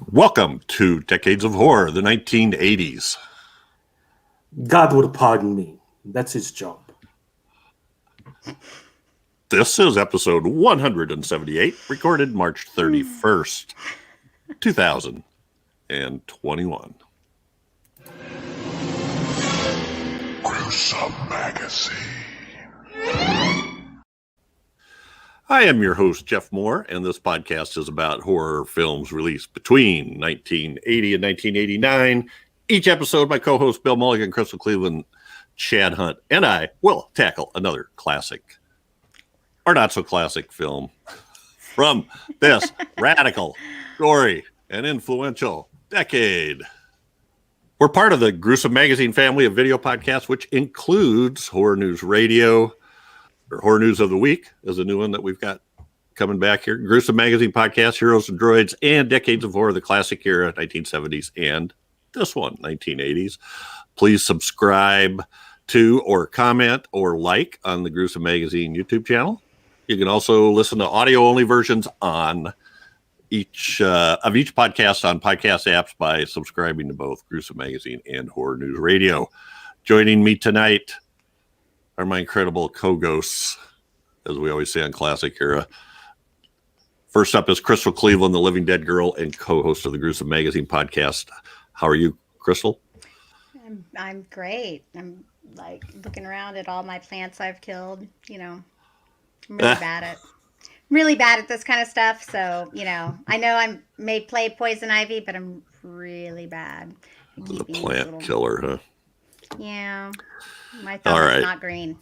Welcome to Decades of Horror, the 1980s. God will pardon me. That's his job. This is episode 178, recorded March 31st, 2021. Gruesome Magazine. I am your host, Jeff Mohr, and this podcast is about horror films released between 1980 and 1989. Each episode, my co-host Bill Mulligan, Crystal Cleveland, Chad Hunt, and I will tackle another classic or not so classic film from this radical, gory, and influential decade. We're part of the Gruesome Magazine family of video podcasts, which includes Horror News Radio, or Horror News of the Week is a new one that we've got coming back here. Gruesome Magazine podcast, Heroes and Droids, and Decades of Horror, the classic era, 1970s, and this one, 1980s. Please subscribe to or comment or like on the Gruesome Magazine YouTube channel. You can also listen to audio-only versions on each podcast on podcast apps by subscribing to both Gruesome Magazine and Horror News Radio. Joining me tonight are my incredible co-ghosts, as we always say on Classic Era. First up is Crystal Cleveland, the Living Dead Girl and co-host of the Gruesome Magazine podcast. How are you, Crystal? I'm great. I'm like looking around at all my plants I've killed. You know, I'm really bad at this kind of stuff. So, you know I may play poison ivy, but I'm really bad. The plant killer, huh? Yeah. My thumb is not green.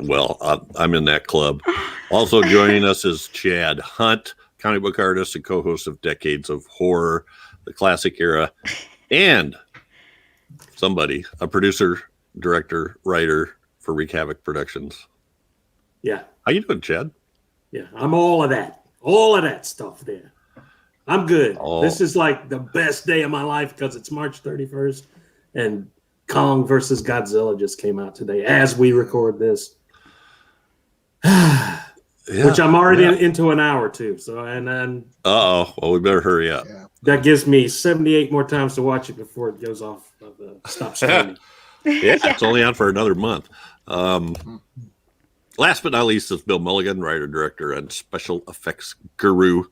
Well, I'm in that club. Also joining us is Chad Hunt, comic book artist and co-host of Decades of Horror, the classic era, and a producer, director, writer for Wreak Havoc Productions. Yeah. How you doing, Chad? Yeah, I'm all of that stuff there. I'm good. This is like the best day of my life because it's March 31st and Kong versus Godzilla just came out today as we record this. Which I'm already into an hour too. So well, we better hurry up. Yeah. That gives me 78 more times to watch it before it goes off of stop streaming. It's only on for another month. Last but not least is Bill Mulligan, writer, director, and special effects guru,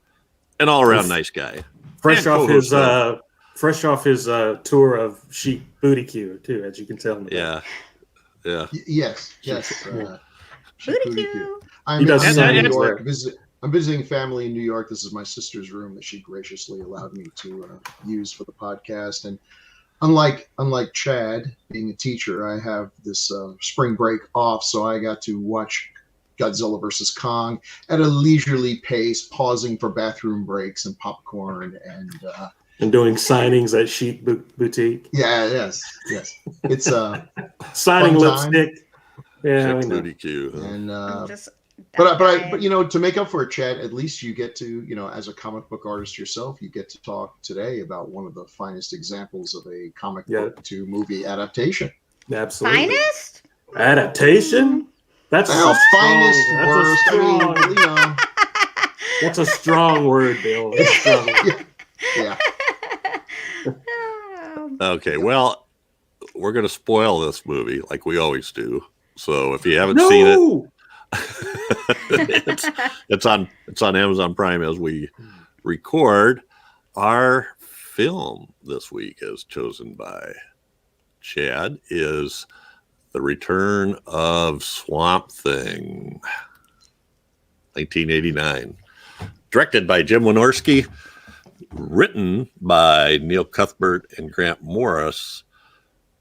an all-around nice guy. Fresh off his tour of Chic Booty Q too, as you can tell. Yeah. Yes. Booty Q. I'm in New York. I'm visiting family in New York. This is my sister's room that she graciously allowed me to use for the podcast. And unlike Chad, being a teacher, I have this spring break off, so I got to watch Godzilla versus Kong at a leisurely pace, pausing for bathroom breaks and popcorn and doing signings at Chic Boutique. Yeah, yes. It's signing lipstick. Yeah, we know. Booty Q. And but to make up for it, Chad, at least you get to, as a comic book artist yourself, you get to talk today about one of the finest examples of a comic book to movie adaptation. Absolutely. Finest adaptation. That's finest word. That's a strong word, Bill. It's strong. Yeah. Okay, well, we're going to spoil this movie like we always do. So if you haven't seen it, it's on Amazon Prime as we record. Our film this week, as chosen by Chad, is The Return of Swamp Thing, 1989. Directed by Jim Wynorski, written by Neil Cuthbert and Grant Morris,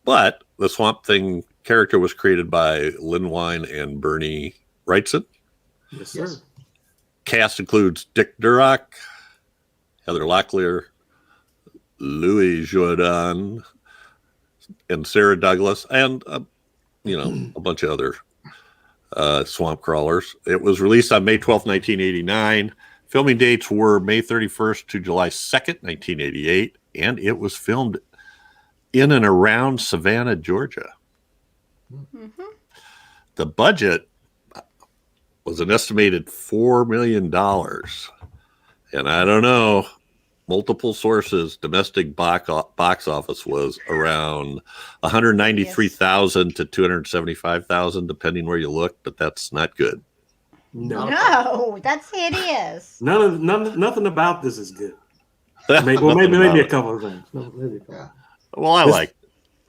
but the Swamp Thing character was created by Lynn Wein and Berni Wrightson. Yes, sir. Cast includes Dick Durock, Heather Locklear, Louis Jourdan, and Sarah Douglas, and a bunch of other swamp crawlers. It was released on May 12th, 1989. Filming dates were May 31st to July 2nd, 1988, and it was filmed in and around Savannah, Georgia. Mm-hmm. The budget was an estimated $4 million, And I don't know, multiple sources, domestic box office was around 193,000 to 275,000, depending where you look, but that's not good. No, that's hideous. Nothing about this is good. Maybe a couple of things. Yeah. Well, I like.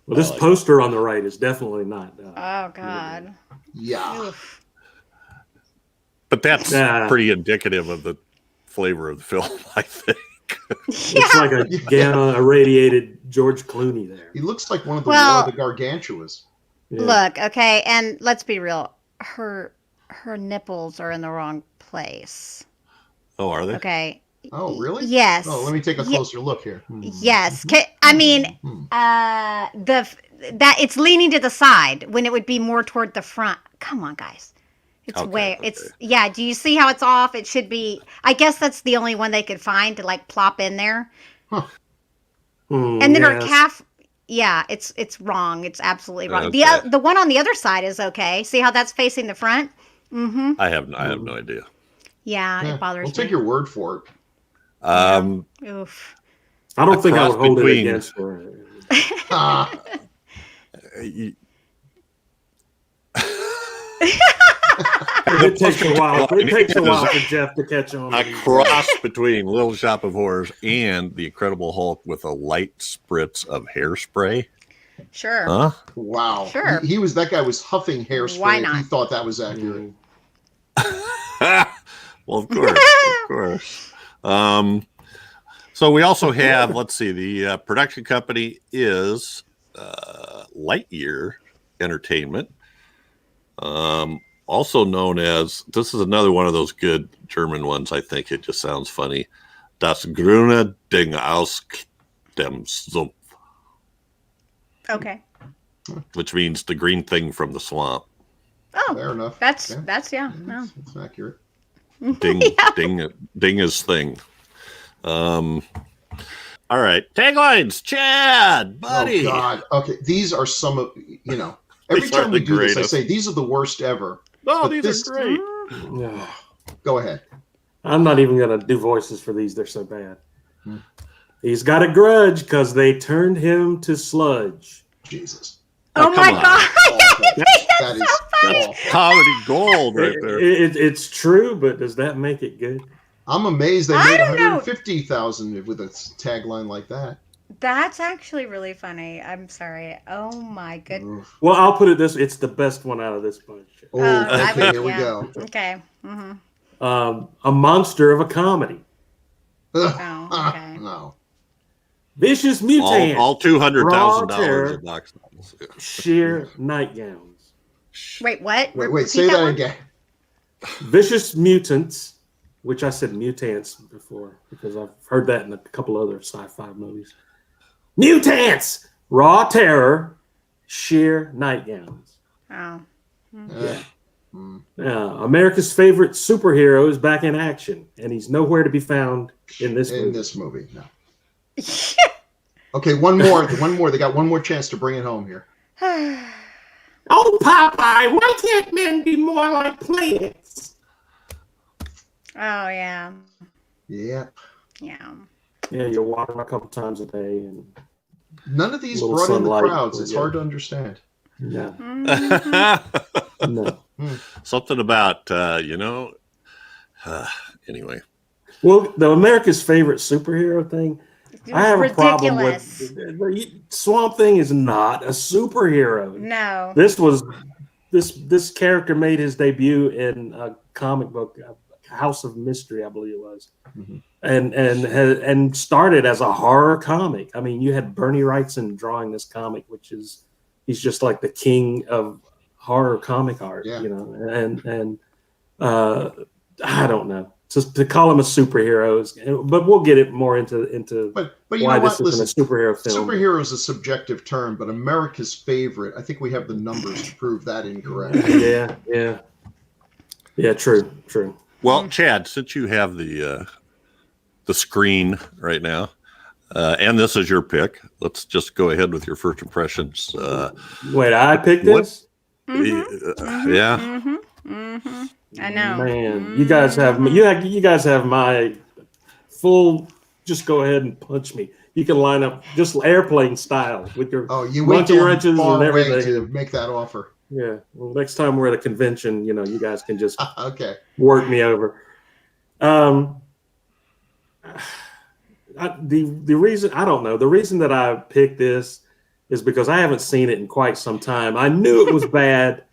Well, this poster on the right is definitely not. Oh God. Yeah. Oof. But that's pretty indicative of the flavor of the film, I think. It's like a gamma irradiated George Clooney there. He looks like one of the gargantuas. Yeah. Look, okay, and let's be real. Her nipples are in the wrong place. Oh, are they? Okay. Oh, really? Yes. Oh, let me take a closer look here. Yes. I mean, that it's leaning to the side when it would be more toward the front. Come on, guys. It's do you see how it's off? It should be, I guess that's the only one they could find to like plop in there. Huh. And then her calf, it's wrong. It's absolutely wrong. Okay. The one on the other side is okay. See how that's facing the front? Mm-hmm. I have no idea. Yeah, it bothers me. We'll take your word for it. Oof. I don't think I would hold it against her. It takes a while. It takes a while for Jeff to catch on. A cross between Little Shop of Horrors and the Incredible Hulk with a light spritz of hairspray. Sure. Huh? Wow. Sure. That guy was huffing hairspray. Why not? He thought that was accurate. Well, of course. So we also have, let's see, the production company is Lightyear Entertainment. Also known as, this is another one of those good German ones, I think. It just sounds funny. Das grüne Ding aus dem Sumpf. Okay. Which means the green thing from the swamp. Oh, fair enough. That's no. That's accurate. Ding is thing. All right. Taglines, Chad, buddy. Oh, God. Okay. These are some of, every time we do this, I say these are the worst ever. No, these are great. Go ahead. I'm not even going to do voices for these. They're so bad. He's got a grudge because they turned him to sludge. Jesus. Oh my God. That is awful. Comedy gold right there. It's true, but does that make it good? I'm amazed they made 150,000 with a tagline like that. That's actually really funny. I'm sorry. Oh my goodness. Well, I'll put it this: it's the best one out of this bunch. Okay, here we go. Okay. Mm-hmm. A monster of a comedy. Okay. No. Vicious mutant. All $200,000 in box office. Sheer nightgowns. Wait, what? Wait. Say that again. Vicious mutants, which I said mutants before because I've heard that in a couple other sci-fi movies. Mutants, raw terror, sheer nightgowns. Oh. Yeah. America's favorite superhero is back in action, and he's nowhere to be found in this movie. No. Okay, one more. They got one more chance to bring it home here. Oh, Popeye, why can't men be more like plants? Oh, yeah. Yeah. Yeah. Yeah, you water them a couple times a day, and none of these brought in the crowds. It's hard to understand. No. Mm-hmm. No. Something about anyway. Well, the America's favorite superhero thing. I have ridiculous. A problem with Swamp Thing is not a superhero. No. This character made his debut in a comic book, House of Mystery, I believe it was, and started as a horror comic. I mean, you had Berni Wrightson drawing this comic, he's just like the king of horror comic art, and I don't know. To call him a superhero but we'll get it more into but you why know what? this isn't a superhero film. Superhero is a subjective term, but America's favorite, I think we have the numbers to prove that incorrect. Yeah, true. Well, Chad, since you have the screen right now, and this is your pick, let's just go ahead with your first impressions. Wait, I picked this? Mm-hmm. Yeah. Mm-hmm. Mm-hmm. I know. Man, you guys have my full. Just go ahead and punch me. You can line up just airplane style with your you went to wrenches and everything to make that offer. Yeah. Well, next time we're at a convention, you guys can just okay work me over. The reason I don't know the reason that I picked this is because I haven't seen it in quite some time. I knew it was bad.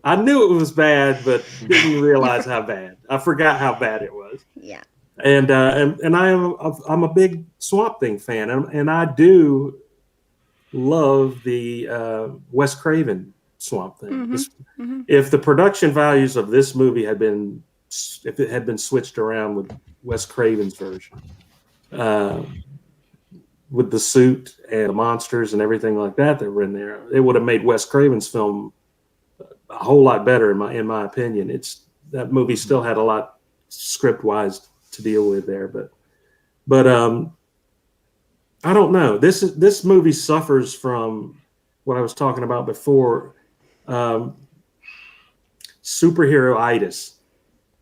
But didn't realize how bad. I forgot how bad it was. Yeah. And I'm a big Swamp Thing fan, and I do love the Wes Craven Swamp Thing. If the production values of this movie had been switched around with Wes Craven's version, with the suit and the monsters and everything like that were in there, it would have made Wes Craven's film a whole lot better in my opinion. That movie still had a lot script wise to deal with there, but I don't know. This movie suffers from what I was talking about before, superhero-itis.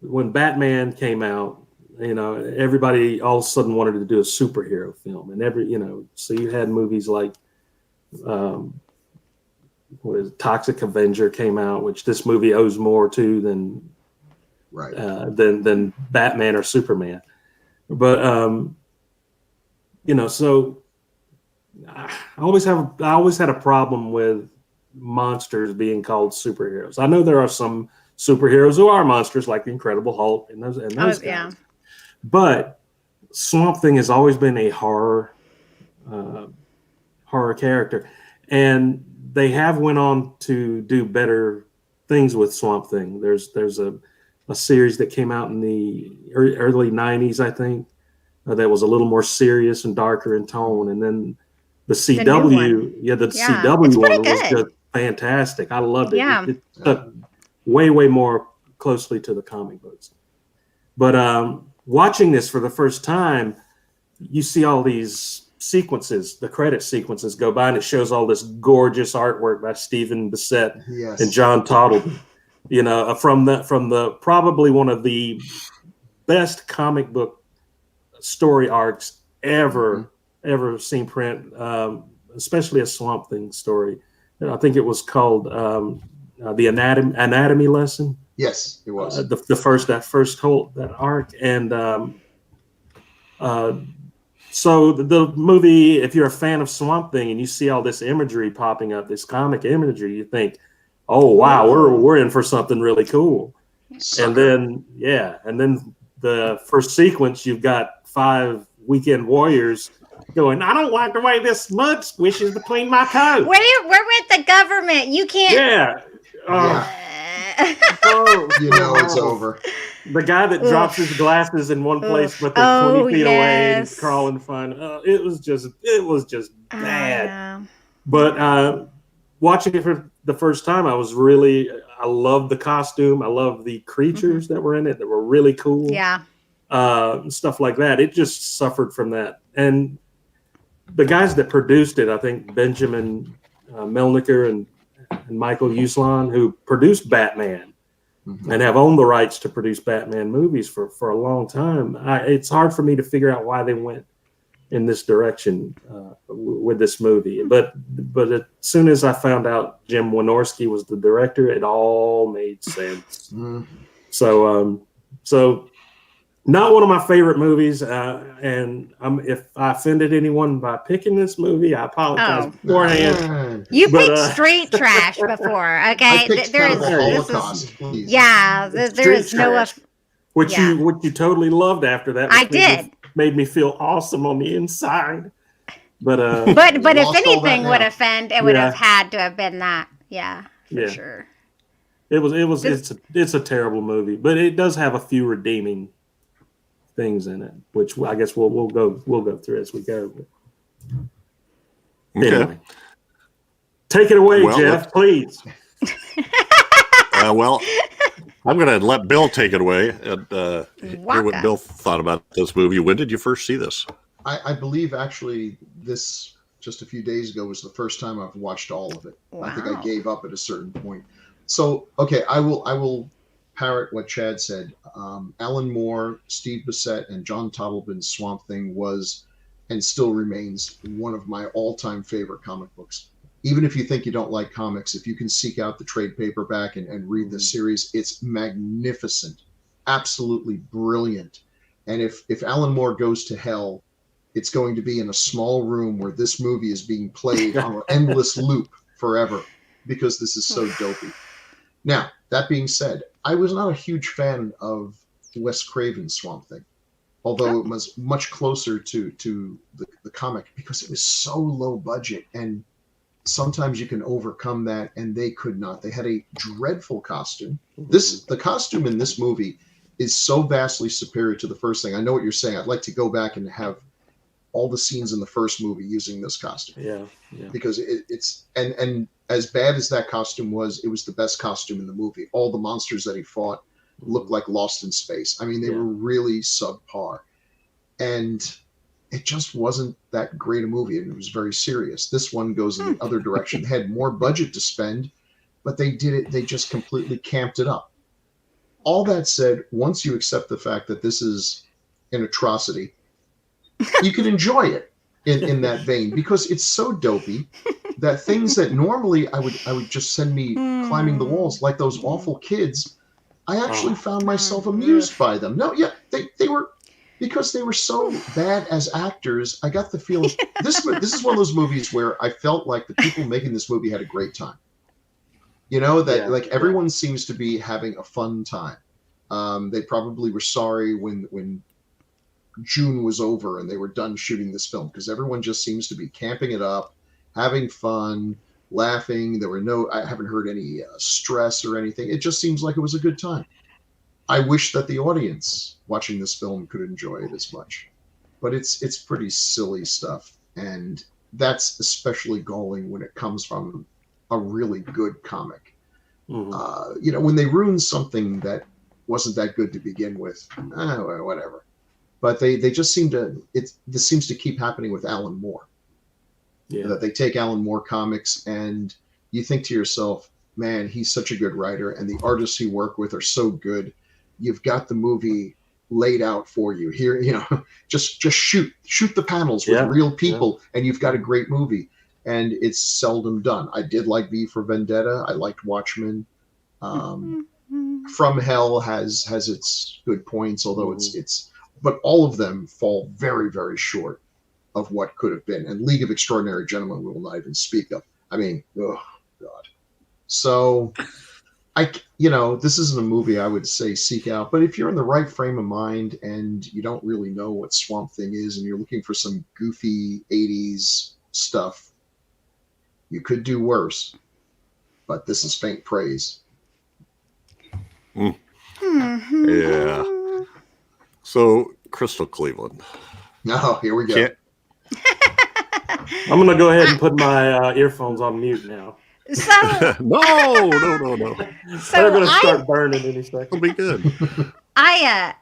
When Batman came out, everybody all of a sudden wanted to do a superhero film, and so you had movies like Toxic Avenger came out, which this movie owes more to than Batman or Superman. But so I always had a problem with monsters being called superheroes. I know there are some superheroes who are monsters, like the Incredible Hulk and those guys. Yeah. But Swamp Thing has always been a horror character, and they have went on to do better things with Swamp Thing. There's a series that came out in the early 90s, I think, that was a little more serious and darker in tone. And then the CW, CW one was just fantastic. I loved it. Yeah. It stuck way more closely to the comic books. But watching this for the first time, you see all these sequences, the credit sequences go by, and it shows all this gorgeous artwork by Stephen Bissett and John Toddleton. From the probably one of the best comic book story arcs ever seen print, especially a Swamp Thing story. I think it was called the Anatomy Lesson. Yes, it was that first whole arc, and so the movie. If you're a fan of Swamp Thing and you see all this imagery popping up, this comic imagery, you think, "Oh wow, we're in for something really cool." Sucker. And then the first sequence, you've got 5 weekend warriors going, "I don't like the way this mud squishes between my toes." We're with the government. You can't. Yeah. It's over. The guy that drops his glasses in one place, but they're 20 feet away and crawling fine. It was just bad. But watching it for the first time, I loved the costume. I loved the creatures that were in it that were really cool. Yeah. Stuff like that. It just suffered from that. And the guys that produced it, I think Benjamin Melniker and Michael Uslan, who produced Batman and have owned the rights to produce Batman movies for a long time. It's hard for me to figure out why they went in this direction with this movie. But as soon as I found out Jim Wynorski was the director, it all made sense. So not one of my favorite movies, and if I offended anyone by picking this movie, I apologize beforehand. You picked straight trash before, okay? There is no which you totally loved after that. I did. Made me feel awesome on the inside. But if anything would offend, it would have had to have been that. Yeah, for sure. It's a terrible movie, but it does have a few redeeming things in it, which I guess we'll go through as we go. Okay. Anyway, take it away, Jeff, please. I'm going to let Bill take it away and hear what Bill thought about this movie. When did you first see this? I believe actually this just a few days ago was the first time I've watched all of it. Wow. I think I gave up at a certain point. So, okay, I will parrot what Chad said. Alan Moore, Steve Bissette, and John Toddlebin's Swamp Thing was and still remains one of my all-time favorite comic books. Even if you think you don't like comics, if you can seek out the trade paperback and read the series, it's magnificent, absolutely brilliant. And if Alan Moore goes to hell, it's going to be in a small room where this movie is being played on an endless loop forever, because this is so dopey. Now, that being said, I was not a huge fan of Wes Craven's Swamp Thing, although it was much closer to the comic because it was so low budget, and sometimes you can overcome that, and they could not. They had a dreadful costume. The costume in this movie is so vastly superior to the first thing. I know what you're saying. I'd like to go back and have all the scenes in the first movie using this costume. Yeah. Because it's and as bad as that costume was, it was the best costume in the movie. All the monsters that he fought looked like Lost in Space. I mean, they were really subpar. And it just wasn't that great a movie, and it was very serious. This one goes in the other direction. They had more budget to spend, but they just completely camped it up. All that said, once you accept the fact that this is an atrocity, you can enjoy it in that vein, because it's so dopey that things that normally I would just send me climbing the walls, like those awful kids, I actually found myself amused by them. No, yeah, they were, because they were so bad as actors. I got the feeling this is one of those movies where I felt like the people making this movie had a great time. You know, that like everyone seems to be having a fun time. They probably were sorry when June was over and they were done shooting this film, because everyone just seems to be camping it up, having fun, laughing. I haven't heard any stress or anything. It just seems like it was a good time. I wish that the audience watching this film could enjoy it as much, but it's pretty silly stuff, and that's especially galling when it comes from a really good comic. When they ruin something that wasn't that good to begin with, whatever. But they just seem to, this seems to keep happening with Alan Moore. Yeah. That they take Alan Moore comics and you think to yourself, man, he's such a good writer, and the artists he worked with are so good. You've got the movie laid out for you here. Just shoot the panels with real people, and you've got a great movie. And it's seldom done. I did like V for Vendetta. I liked Watchmen. From Hell has its good points, although but all of them fall very, very short of what could have been. And League of Extraordinary Gentlemen we will not even speak of. I mean, oh God. So this isn't a movie I would say seek out, but if you're in the right frame of mind and you don't really know what Swamp Thing is and you're looking for some goofy 80s stuff, you could do worse, but this is faint praise. Yeah. So, Crystal Cleveland. Oh, here we go. I'm going to go ahead and put my earphones on mute now. So No. So they're going to start burning any second. It'll be good. I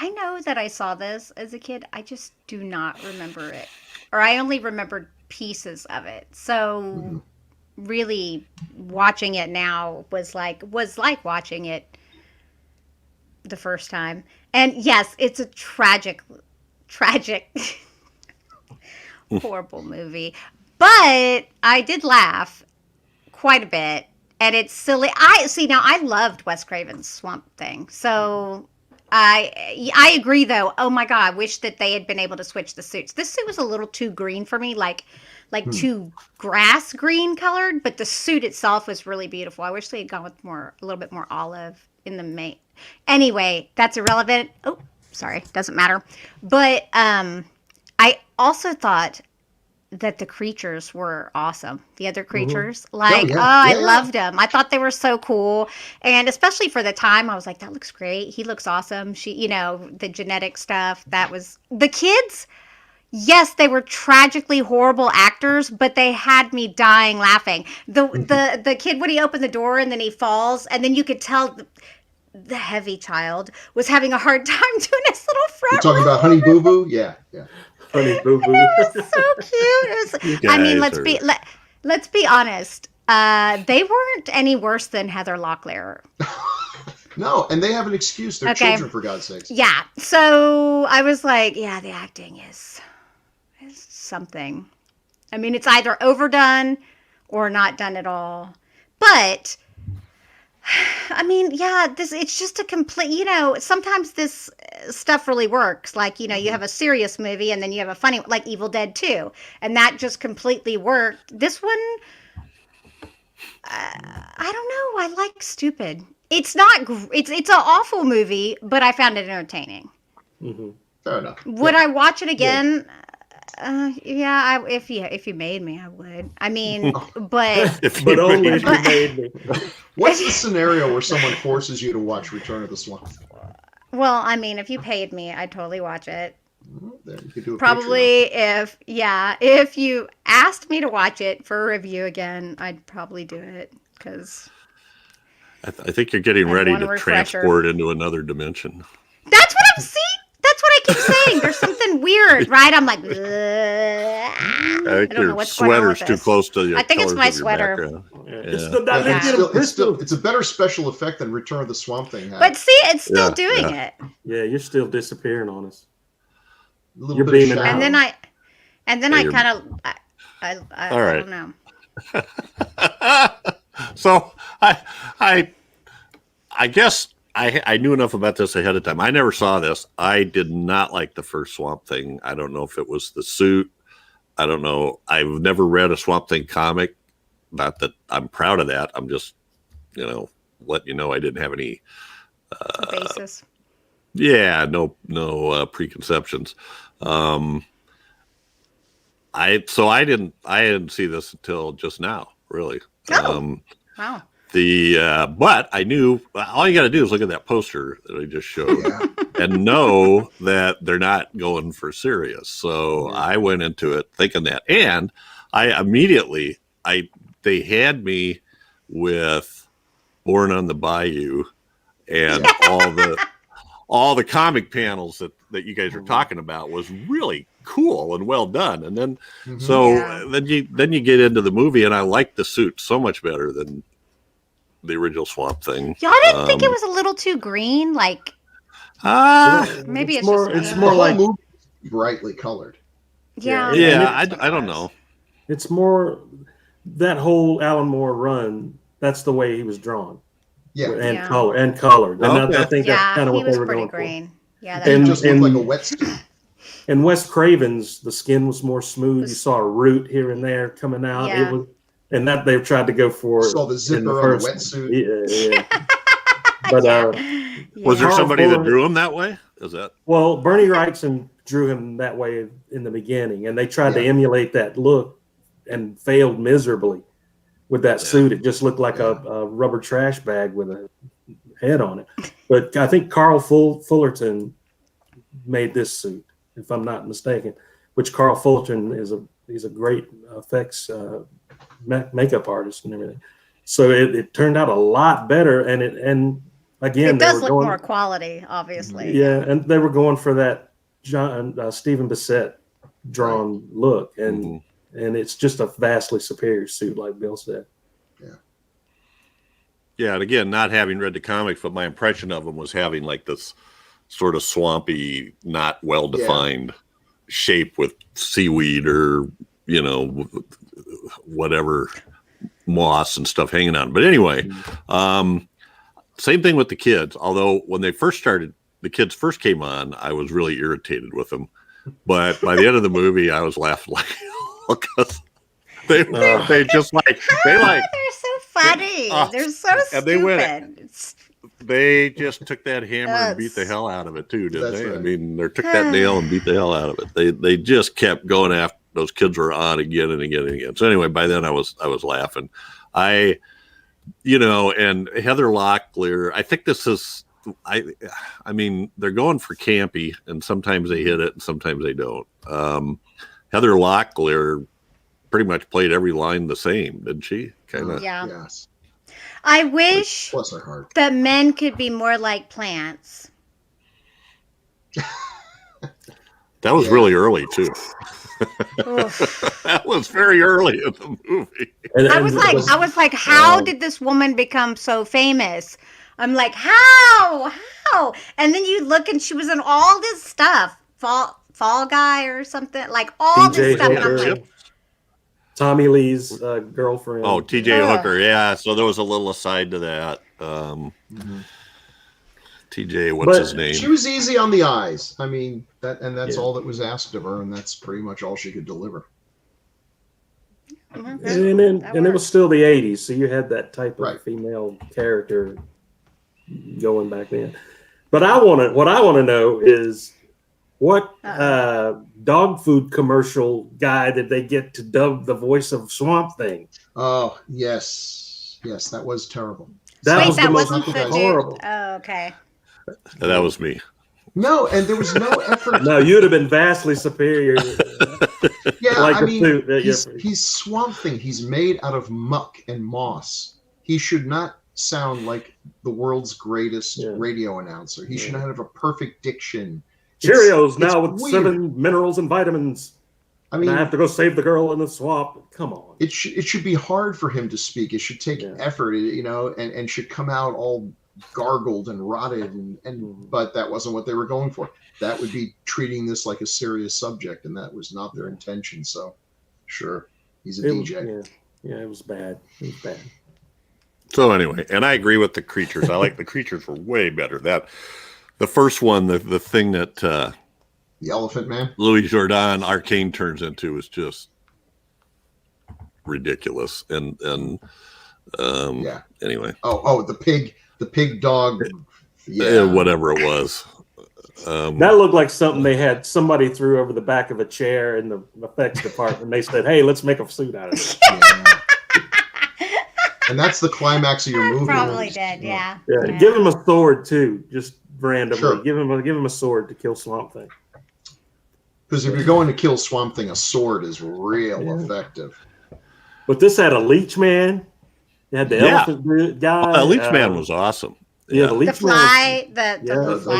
know that I saw this as a kid. I just do not remember it, or I only remembered pieces of it. So really watching it now was like watching it the first time. And yes, it's a tragic horrible movie, but I did laugh quite a bit, and it's silly. I loved Wes Craven's Swamp Thing, so I agree though. Oh my God, I wish that they had been able to switch the suits. This suit was a little too green for me, like too grass green colored, but the suit itself was really beautiful. I wish they had gone with a little bit more olive in the main. Anyway, that's irrelevant. Oh, sorry, doesn't matter. But I also thought that the creatures were awesome. The other creatures, I loved them. I thought they were so cool, and especially for the time, I was like, that looks great. He looks awesome. The genetic stuff. That was the kids. Yes, they were tragically horrible actors, but they had me dying laughing. The kid, when he opened the door and then he falls, and then you could tell the heavy child was having a hard time doing his little front. You're talking about Honey Boo Boo? Yeah. Honey Boo Boo. It was so cute. Let's be honest. They weren't any worse than Heather Locklear. No, and they have an excuse. They're children, for God's sakes. Yeah. So I was like, yeah, the acting is something. I mean, it's either overdone or not done at all. But I mean, yeah, it's just a complete, sometimes this stuff really works. Like, you have a serious movie and then you have a funny, like Evil Dead 2. And that just completely worked. This one, I don't know. I like stupid. It's not, it's an awful movie, but I found it entertaining. Mm-hmm. Fair enough. Would I watch it again? Yeah. If you made me, I would. I mean, but only if you made me. What's the scenario where someone forces you to watch Return of the Swamp? Well, I mean, if you paid me, I'd totally watch it. Then you could do a probably if you asked me to watch it for a review again, I'd probably do it because I think you're getting ready to transport into another dimension. That's what I'm seeing. That's what I keep saying. There's something weird, right? I'm like, I think your sweater's too close to the. I think it's my sweater. It's a better special effect than Return of the Swamp Thing had. But see, it's still doing it. Yeah, you're still disappearing on us. You're beaming out. And then I kind of, I don't know. So I guess I knew enough about this ahead of time. I never saw this. I did not like the first Swamp Thing. I don't know if it was the suit. I don't know. I've never read a Swamp Thing comic. Not that I'm proud of that. I'm just, letting you know I didn't have any basis. Yeah, no preconceptions. I didn't see this until just now, really. Oh, wow. But I knew all you got to do is look at that poster that I just showed and know that they're not going for serious. So I went into it thinking that, and I immediately they had me with Born on the Bayou and all the comic panels that you guys are talking about was really cool and well done. And then then you get into the movie, and I like the suit so much better than the original Swamp Thing. Y'all didn't think it was a little too green? Like, maybe it's more like brightly colored. Yeah. Yeah, I don't know. It's more that whole Alan Moore run. That's the way he was drawn. Yeah, and colored. And I think that's kind of what they were going green. for. Yeah, it just looked like a wetsuit. And Wes Craven's, the skin was more smooth. You saw a root here and there coming out. Yeah. It was, and that they tried to go for. Saw the zipper on the wetsuit. Yeah. But was there somebody that drew him that way? Is that? Well, Berni Wrightson drew him that way in the beginning, and they tried to emulate that look and failed miserably with that suit. It just looked like a rubber trash bag with a head on it. But I think Carl Fullerton made this suit, if I'm not mistaken, which Carl Fullerton he's a great effects makeup artist and everything. So it turned out a lot better, and again, it does look more quality, obviously. Yeah, and they were going for that Stephen Bissett drawn look, and it's just a vastly superior suit, like Bill said. Yeah, and again, not having read the comics, but my impression of him was having like this sort of swampy, not well-defined shape with seaweed or, whatever moss and stuff hanging on. But anyway, same thing with the kids. Although when the kids first came on, I was really irritated with them. But by the end of the movie, I was laughing like because they just like they're so funny. They're so stupid. And they just took that hammer and beat the hell out of it too, didn't they? Right. I mean, they took that nail and beat the hell out of it. They just kept going after those kids were on again and again and again. So anyway, by then I was laughing. And Heather Locklear, I think this is I mean, they're going for campy, and sometimes they hit it and sometimes they don't. Heather Locklear pretty much played every line the same, didn't she? Kind of. Yeah. Yes. I wish Bless her heart. that men could be more like plants. That was really early too. That was very early in the movie. I was like, how did this woman become so famous? I'm like, how? And then you look, and she was in all this stuff. Fall Guy or something, like all this stuff. And I'm like, Tommy Lee's girlfriend. Oh, T.J. Hooker. Yeah. So there was a little aside to that. T.J. What's his name? She was easy on the eyes. I mean, that's all that was asked of her, and that's pretty much all she could deliver. And it was still the 80s, so you had that type of female character going back then. But what I want to know is what dog food commercial guy did they get to dub the voice of Swamp Thing? Oh, yes, that was terrible. That wasn't horrible. Oh, okay. That was me. No, and there was no effort. No, you'd have been vastly superior. Yeah, like I mean, he's Swamp Thing. He's made out of muck and moss. He should not sound like the world's greatest radio announcer. He should have a perfect diction. Cheerios now with weird. 7 minerals and vitamins. I mean, I have to go save the girl in the swamp. Come on. It should be hard for him to speak. It should take effort, and should come out all gargled and rotted, but that wasn't what they were going for. That would be treating this like a serious subject, and that was not their intention. So, sure, he's a DJ. It was bad. It was bad. So anyway, and I agree with the creatures. I like the creatures were way better. The first one, the thing that the Elephant Man, Louis Jourdan Arcane turns into is just ridiculous. And anyway. Oh, the pig dog. Whatever it was. That looked like something they had somebody threw over the back of a chair in the effects department. They said, "Hey, let's make a suit out of it." And that's the climax of your movie. Probably did, yeah. Give him a sword too, just randomly. Sure. Give him a sword to kill Swamp Thing. Because if you're going to kill Swamp Thing, a sword is real effective. But this had a leech man. It had the elephant guy. The leech man was awesome. Yeah, the leech fly, man. the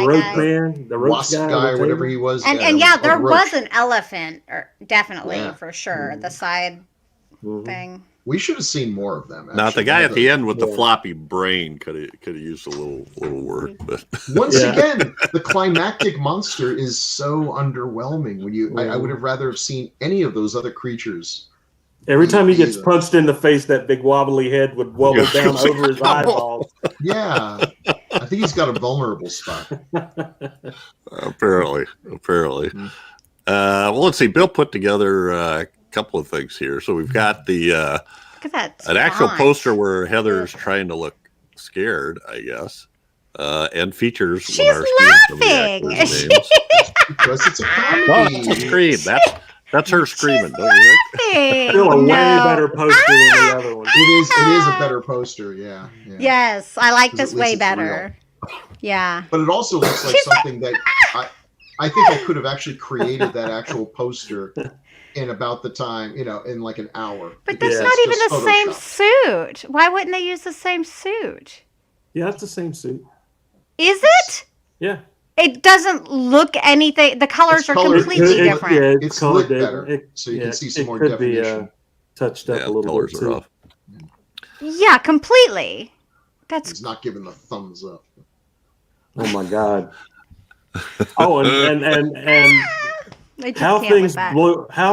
rope man, the rope wasp guy, whatever he was. And there was an elephant, definitely for sure. The side thing. We should have seen more of them. Actually. Now the guy at the end with the floppy brain could have used a little work. But once again, the climactic monster is so underwhelming. I would have rather have seen any of those other creatures. Every time he gets punched in the face, that big wobbly head would wobble down over his eyeballs. Yeah, I think he's got a vulnerable spot. Apparently. Well, let's see. Bill put together a couple of things here. So we've got an actual poster where Heather's trying to look scared, I guess, and features. She's laughing. Because it's a comedy. Well, it's a scream. That's her screaming. Don't you think? Still a way better poster than the other one. It is a better poster. Yeah. Yes, I like this way better. Real. Yeah. But it also looks like something that I think I could have actually created that actual poster in about the time, in like an hour. But that's not even the same suit. Why wouldn't they use the same suit? Yeah, it's the same suit. Is it? Yeah. It doesn't look anything. The colors are completely different. It's lit better, so you can see some more definition. Be, touched up a little colors bit are too. off. Yeah, completely. He's not giving the thumbs up. Oh my God. Oh, and how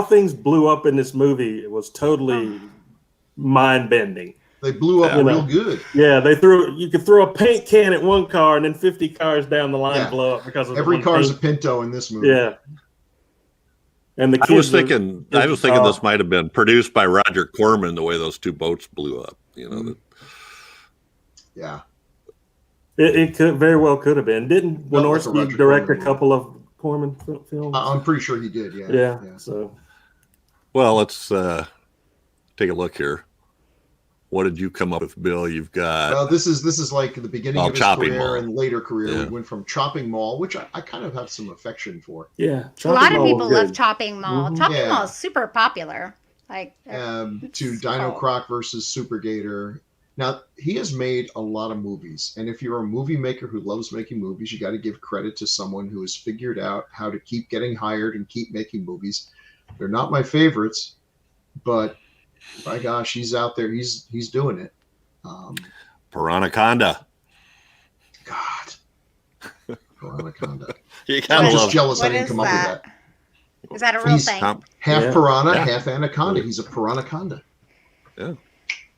things blew up in this movie was totally mind bending. They blew up real good. Yeah, you could throw a paint can at one car and then 50 cars down the line blow up because of every car's a Pinto in this movie. Yeah. And I was thinking this might have been produced by Roger Corman the way those two boats blew up. Yeah. It could very well could have been. Didn't Wynorski direct a couple of Corman films? I'm pretty sure he did. Yeah. So, well, let's take a look here. What did you come up with, Bill? You've got. Well, this is like the beginning of his career Mall. and later career. Yeah. We went from Chopping Mall, which I kind of have some affection for. Yeah, a lot of people love Chopping Mall. Mm-hmm. Chopping Mall is super popular. To Dino Croc versus Super Gator. Now, he has made a lot of movies, and if you're a movie maker who loves making movies, you got to give credit to someone who has figured out how to keep getting hired and keep making movies. They're not my favorites, but my gosh, he's out there. He's doing it. Piranaconda. God. Piranha. You I'm gotta just love jealous I What didn't is come up that? with that. Is that a real He's thing? half piranha, Yeah. half anaconda. He's a piranhaconda. Yeah.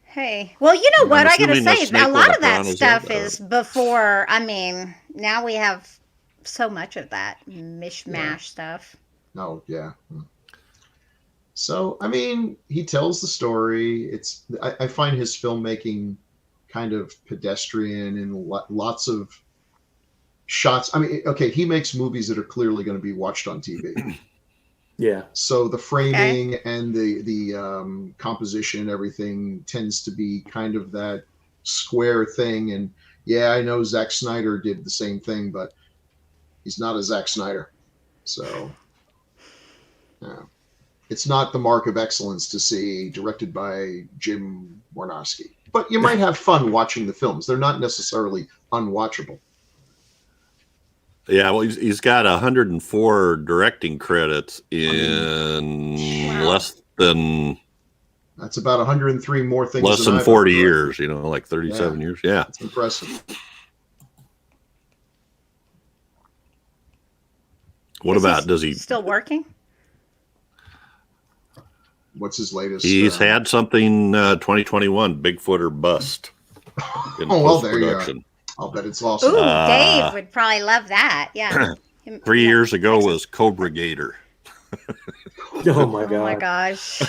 Hey, well, you know what I'm I gotta assuming the say, snake a with lot a of that piranha's stuff head, is before. I mean, now we have so much of that mishmash stuff. Oh, yeah. So, I mean, he tells the story. I find his filmmaking kind of pedestrian and lots of shots. I mean, okay, he makes movies that are clearly going to be watched on TV. Yeah. So the framing and the composition and everything tends to be kind of that square thing. And yeah, I know Zack Snyder did the same thing, but he's not a Zack Snyder. So it's not the mark of excellence to see directed by Jim Wynorski. But you might have fun watching the films. They're not necessarily unwatchable. Yeah, well, he's got 104 directing credits in less than That's about 103 more things. Less than 40 years, like 37 years. Yeah. That's impressive. What about, does he still working? What's his latest? He's had something 2021, Bigfoot or Bust. In there you go. I'll bet it's awesome. Ooh, Dave would probably love that. Yeah. 3 years ago was Cobra Gator. Oh my god! Oh my gosh!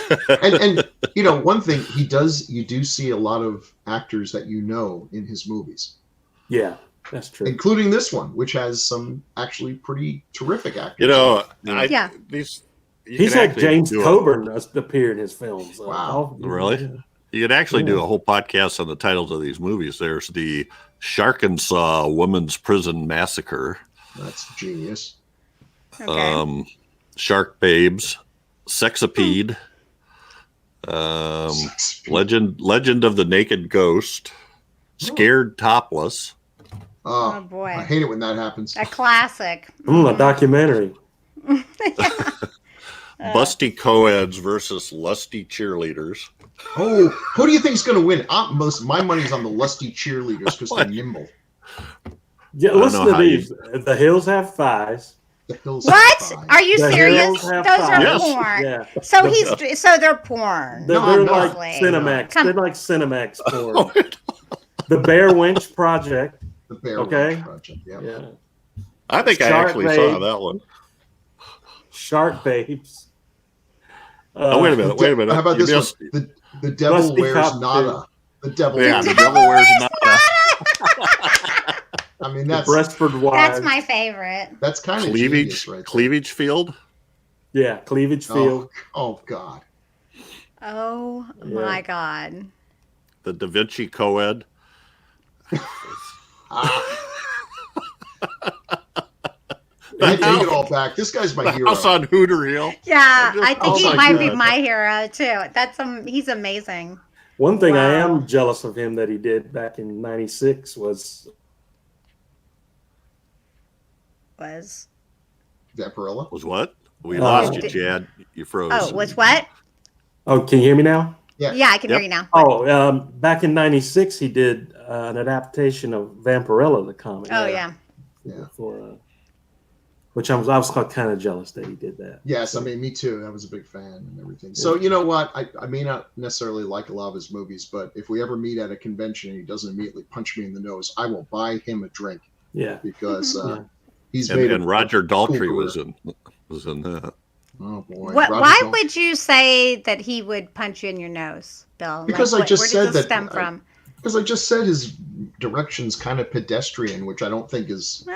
and one thing you do see a lot of actors that in his movies. Yeah, that's true. Including this one, which has some actually pretty terrific actors. He's had James Coburn appear in his films. Wow, really? You could actually do a whole podcast on the titles of these movies. There's the Sharkensaw Women's Prison Massacre. That's genius. Okay. Shark Babes, Sexapede, Legend of the Naked Ghost, Scared Topless. Oh boy, I hate it when that happens. A classic. A documentary. Busty Coeds versus Lusty Cheerleaders. Oh, who do you think is going to win? My money's on the Lusty Cheerleaders because they're nimble. Yeah, listen to these. The Hills Have Thighs. What? Are you serious? Those are porn. Yeah. So they're porn. They're like Cinemax. They're like Cinemax porn. The Bear Winch Project. The Bear Winch Project. Yeah. I think I actually saw that one. Shark Babes. Wait a minute. How about this one? The Devil Wears Nada. The Devil Wears Nada. I mean, that's Breastford Wives. That's my favorite. That's kind of genius, right? Cleavage Field. Yeah, Cleavage Field. Oh God. Oh my God. The Da Vinci Coed. I take it all back. This guy's my hero. House on Hooter Hill. Yeah, I think he might be my hero too. He's amazing. One thing I am jealous of him that he did back in '96 was Vampirella. Was what? We lost you, Chad. You froze. Oh, was what? Oh, can you hear me now? Yeah, I can hear you now. Oh, back in '96, he did an adaptation of Vampirella, the comic. Oh yeah. Which I was kind of jealous that he did that. Yes, I mean, me too. I was a big fan and everything. So, you know what? I may not necessarily like a lot of his movies, but if we ever meet at a convention and he doesn't immediately punch me in the nose, I will buy him a drink. Yeah. Because he's made and Roger Daltrey was in that. Oh, boy. Why would you say that he would punch you in your nose, Bill? Because where does this stem from? Because I just said his direction's kind of pedestrian, which I don't think is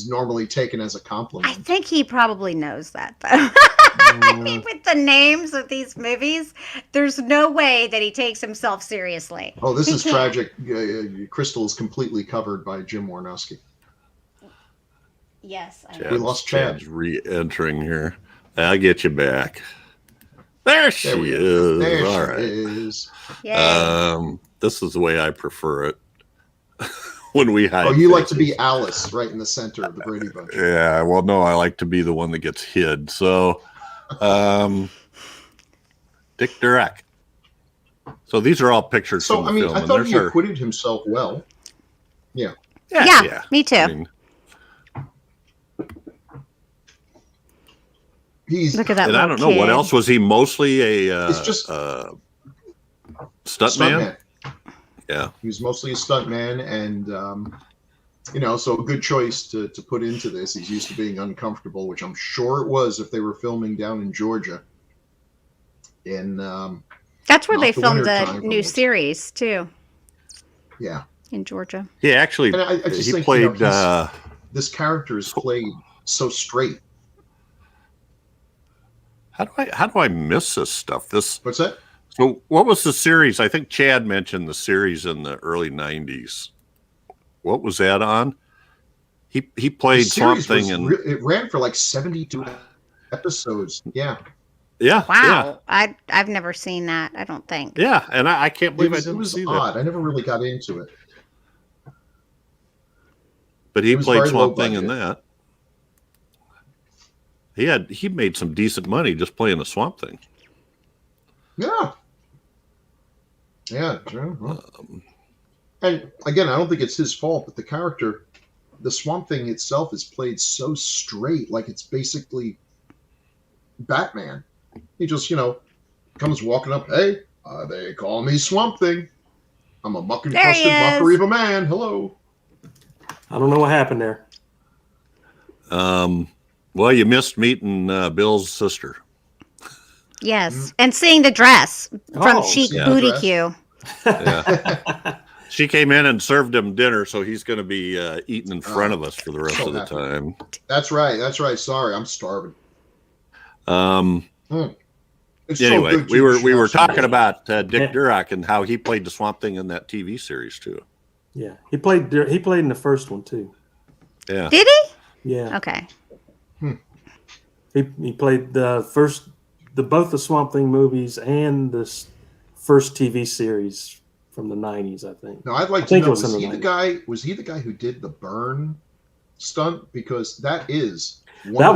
normally taken as a compliment. I think he probably knows that, though. I mean, with the names of these movies, there's no way that he takes himself seriously. Oh, this is tragic. Crystal is completely covered by Jim Wynorski. Yes, I know. We lost Chad. Chad's re-entering here. I'll get you back. There she is. There All she right. is. Yay. This is the way I prefer it. When we hide. Oh, you like to be Alice, right in the center of the Brady Bunch. Yeah, well, no, I like to be the one that gets hid. So, Dick Durock. So these are all pictures. So, from the I mean, film, I thought he acquitted himself well. Yeah. Yeah, me too. I mean, look at that. And I don't know what else was he mostly a it's just stuntman. Yeah, he was mostly a stuntman, and so a good choice to put into this. He's used to being uncomfortable, which I'm sure it was if they were filming down in Georgia. That's where they filmed the new series too. Yeah, in Georgia. He actually he played. This character is played so straight. How do I miss this stuff? What's that? So what was the series? I think Chad mentioned the series in the early 90s. What was that on? He played something, and it ran for like 72 episodes. Yeah. Yeah. Wow. Yeah. I've never seen that, I don't think. Yeah, and I can't believe it was odd. I never really got into it. But he played Swamp Thing in that. He made some decent money just playing the Swamp Thing. Yeah. Yeah. And again, I don't think it's his fault, but the character, the Swamp Thing itself, is played so straight, like it's basically Batman. He just, comes walking up. Hey, they call me Swamp Thing. I'm a muck and custard mockery of a man. Hello. I don't know what happened there. Well, you missed meeting Bill's sister. Yes, and seeing the dress from Chic Booty Q. Yeah. She came in and served him dinner, so he's going to be eating in front of us for the rest of the time. That's right. Sorry, I'm starving. Anyway, we were talking about Dick Durock and how he played the Swamp Thing in that TV series too. Yeah, he played in the first one too. Yeah. Did he? Yeah. Okay. He played both the Swamp Thing movies and this first TV series from the 90s, I think. Now, I'd like to know, was he the guy who did the burn stunt? Because that was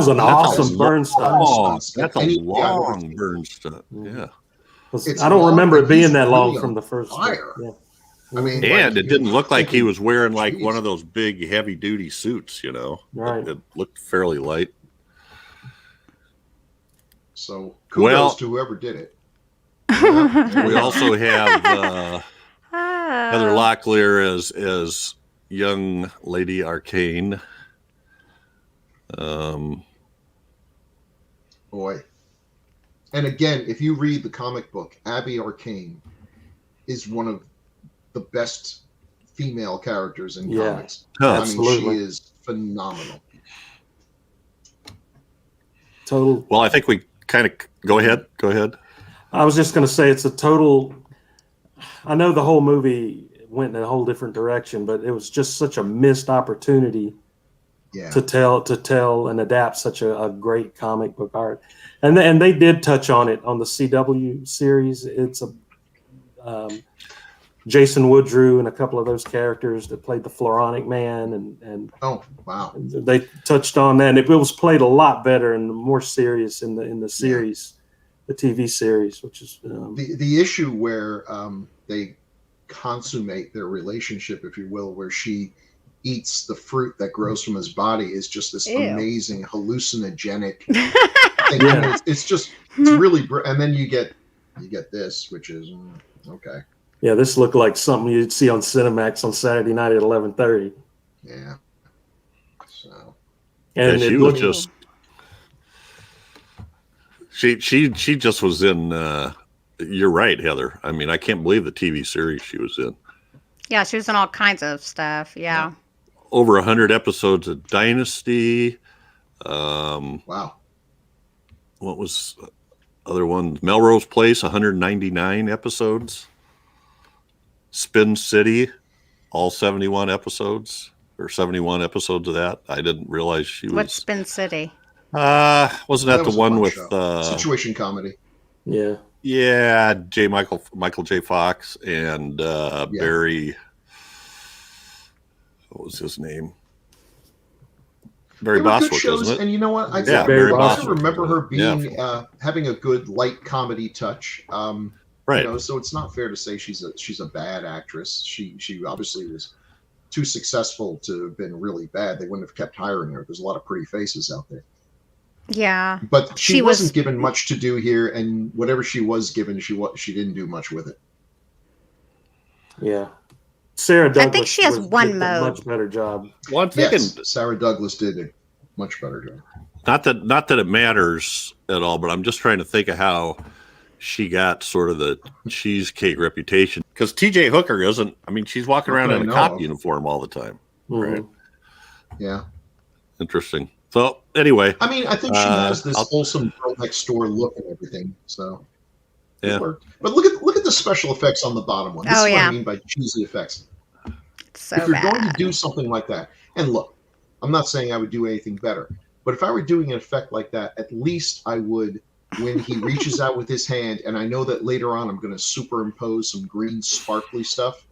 an awesome burn stunt. That's a long burn stunt. Yeah. I don't remember it being that long from the first fire. Yeah. I mean, and it didn't look like he was wearing like one of those big heavy duty suits, Right. It looked fairly light. So kudos to whoever did it. We also have Heather Locklear as young Lady Arcane. Boy. And again, if you read the comic book, Abby Arcane is one of the best female characters in comics. Absolutely. I mean, she is phenomenal. Total. Well, I think we kind of go ahead. I was just going to say it's a total. I know the whole movie went in a whole different direction, but it was just such a missed opportunity to tell and adapt such a great comic book art. And they did touch on it on the CW series. It's Jason Woodrue and a couple of those characters that played the Floronic Man, and oh wow, they touched on that. And it was played a lot better and more serious in the series, the TV series, which is the issue where they consummate their relationship, if you will, where she eats the fruit that grows from his body, is just this amazing hallucinogenic thing. Yeah. It's really, and then you get this, which is okay. Yeah, this looked like something you'd see on Cinemax on Saturday night at 11:30. Yeah. So. And she was just. She just was in. You're right, Heather. I mean, I can't believe the TV series she was in. Yeah, she was in all kinds of stuff. Yeah. Over 100 episodes of Dynasty. Wow. What was other ones? Melrose Place, 199 episodes. Spin City, all 71 episodes, or 71 episodes of that. I didn't realize she was. What's Spin City? Wasn't that the one with situation comedy? Yeah. Yeah, Michael J. Fox and Barry. What was his name? Barry Bostwick, wasn't it? And you know what? I remember her being having a good light comedy touch. Right. So it's not fair to say she's a bad actress. She obviously was too successful to have been really bad. They wouldn't have kept hiring her. There's a lot of pretty faces out there. Yeah. But she wasn't given much to do here, and whatever she was given, she didn't do much with it. Yeah. Sarah Douglas. I think she has one did a mode. much better job. Well, I'm thinking, Yes, Sarah Douglas did a much better job. not that it matters at all, but I'm just trying to think of how she got sort of the cheesecake reputation. Because TJ Hooker isn't, I mean, she's walking around in a cop uniform all the time. Mm-hmm. Right. Yeah. Interesting. So anyway, I mean, I think she has this wholesome girl next door look and everything. So yeah. But look at the special effects on the bottom one. This is what I mean by cheesy effects. So if you're bad. going to do something like that, and look, I'm not saying I would do anything better, but if I were doing an effect like that, at least I would, when he reaches out with his hand, and I know that later on I'm going to superimpose some green sparkly stuff,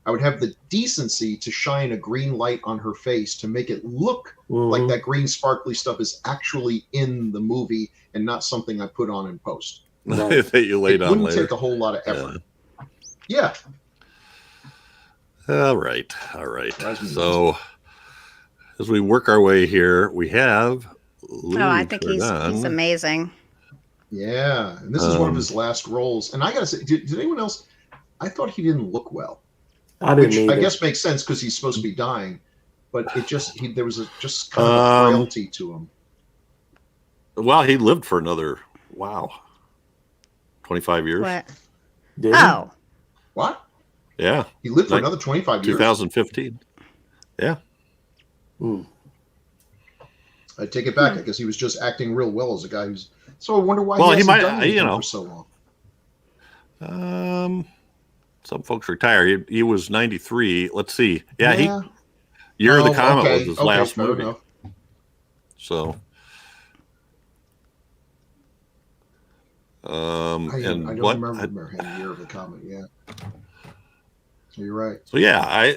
I would have the decency to shine a green light on her face to make it look like that green sparkly stuff is actually in the movie and not something I put on in post. That you laid on later. It wouldn't take a whole lot of effort. Yeah. All right. So as we work our way here, we have I think he's amazing. Yeah, and this is one of his last roles. And I gotta say, did anyone else? I thought he didn't look well. I didn't either. I guess makes sense because he's supposed to be dying, but it just there was just kind of a frailty to him. Well, he lived for another 25 years. What? Did oh. What? Yeah. He lived for another 25 years. 2015. Yeah. I take it back. I guess he was just acting real well as a guy who's. So I wonder why he might done anything for so long. Some folks retire. He was 93. Let's see. Yeah. Year of the Comet was his last movie. Enough. So. I don't remember him. Year of the Comet. Yeah. So you're right. So yeah,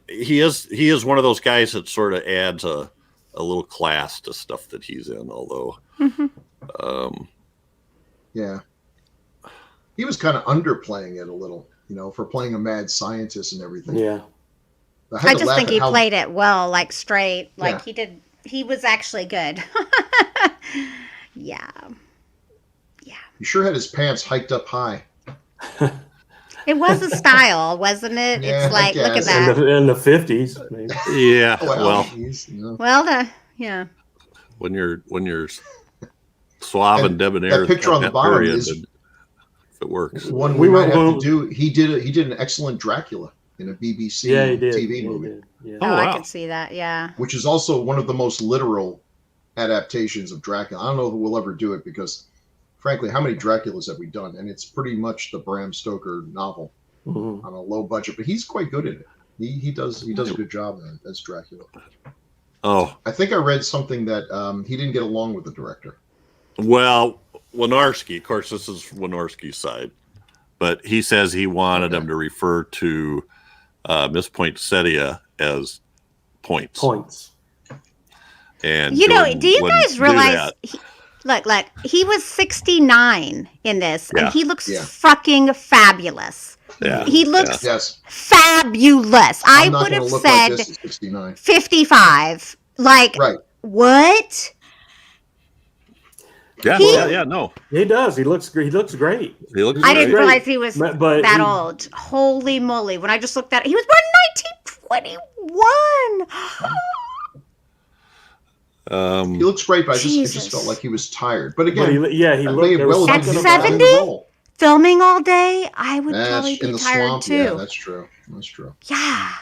he is one of those guys that sort of adds a little class to stuff that he's in. Although, yeah, he was kind of underplaying it a little. For playing a mad scientist and everything. Yeah. I just think he played it well, like straight. Like he did. He was actually good. Yeah. He sure had his pants hiked up high. It was a style, wasn't it? Yeah, it's like, look at that. In the 50s. Maybe. Yeah. Yeah. When you're suave and debonnaire. That picture on the bottom is. If it works. One we might have to do. He did an excellent Dracula in a BBC TV movie. Yeah. I can see that. Yeah. Which is also one of the most literal adaptations of Dracula. I don't know if we'll ever do it because, frankly, how many Draculas have we done? And it's pretty much the Bram Stoker novel on a low budget. But he's quite good at it. He does a good job as Dracula. Oh, I think I read something that he didn't get along with the director. Well. Wynorski, of course, this is Wynorski's side, but he says he wanted him to refer to Miss Poinsettia as Points. And do you guys realize? Look, he was 69 in this, and he looks fucking fabulous. Yeah, he looks fabulous. I would have said 55. Like, what? Yeah, no. He does. He looks great. I didn't realize he was that old. Holy moly. When I just looked at it, he was born in 1921. He looks great, but I just felt like he was tired. But again, he looked at 70, filming all day, I would probably be tired swamp, too. Yeah, that's true. Yeah.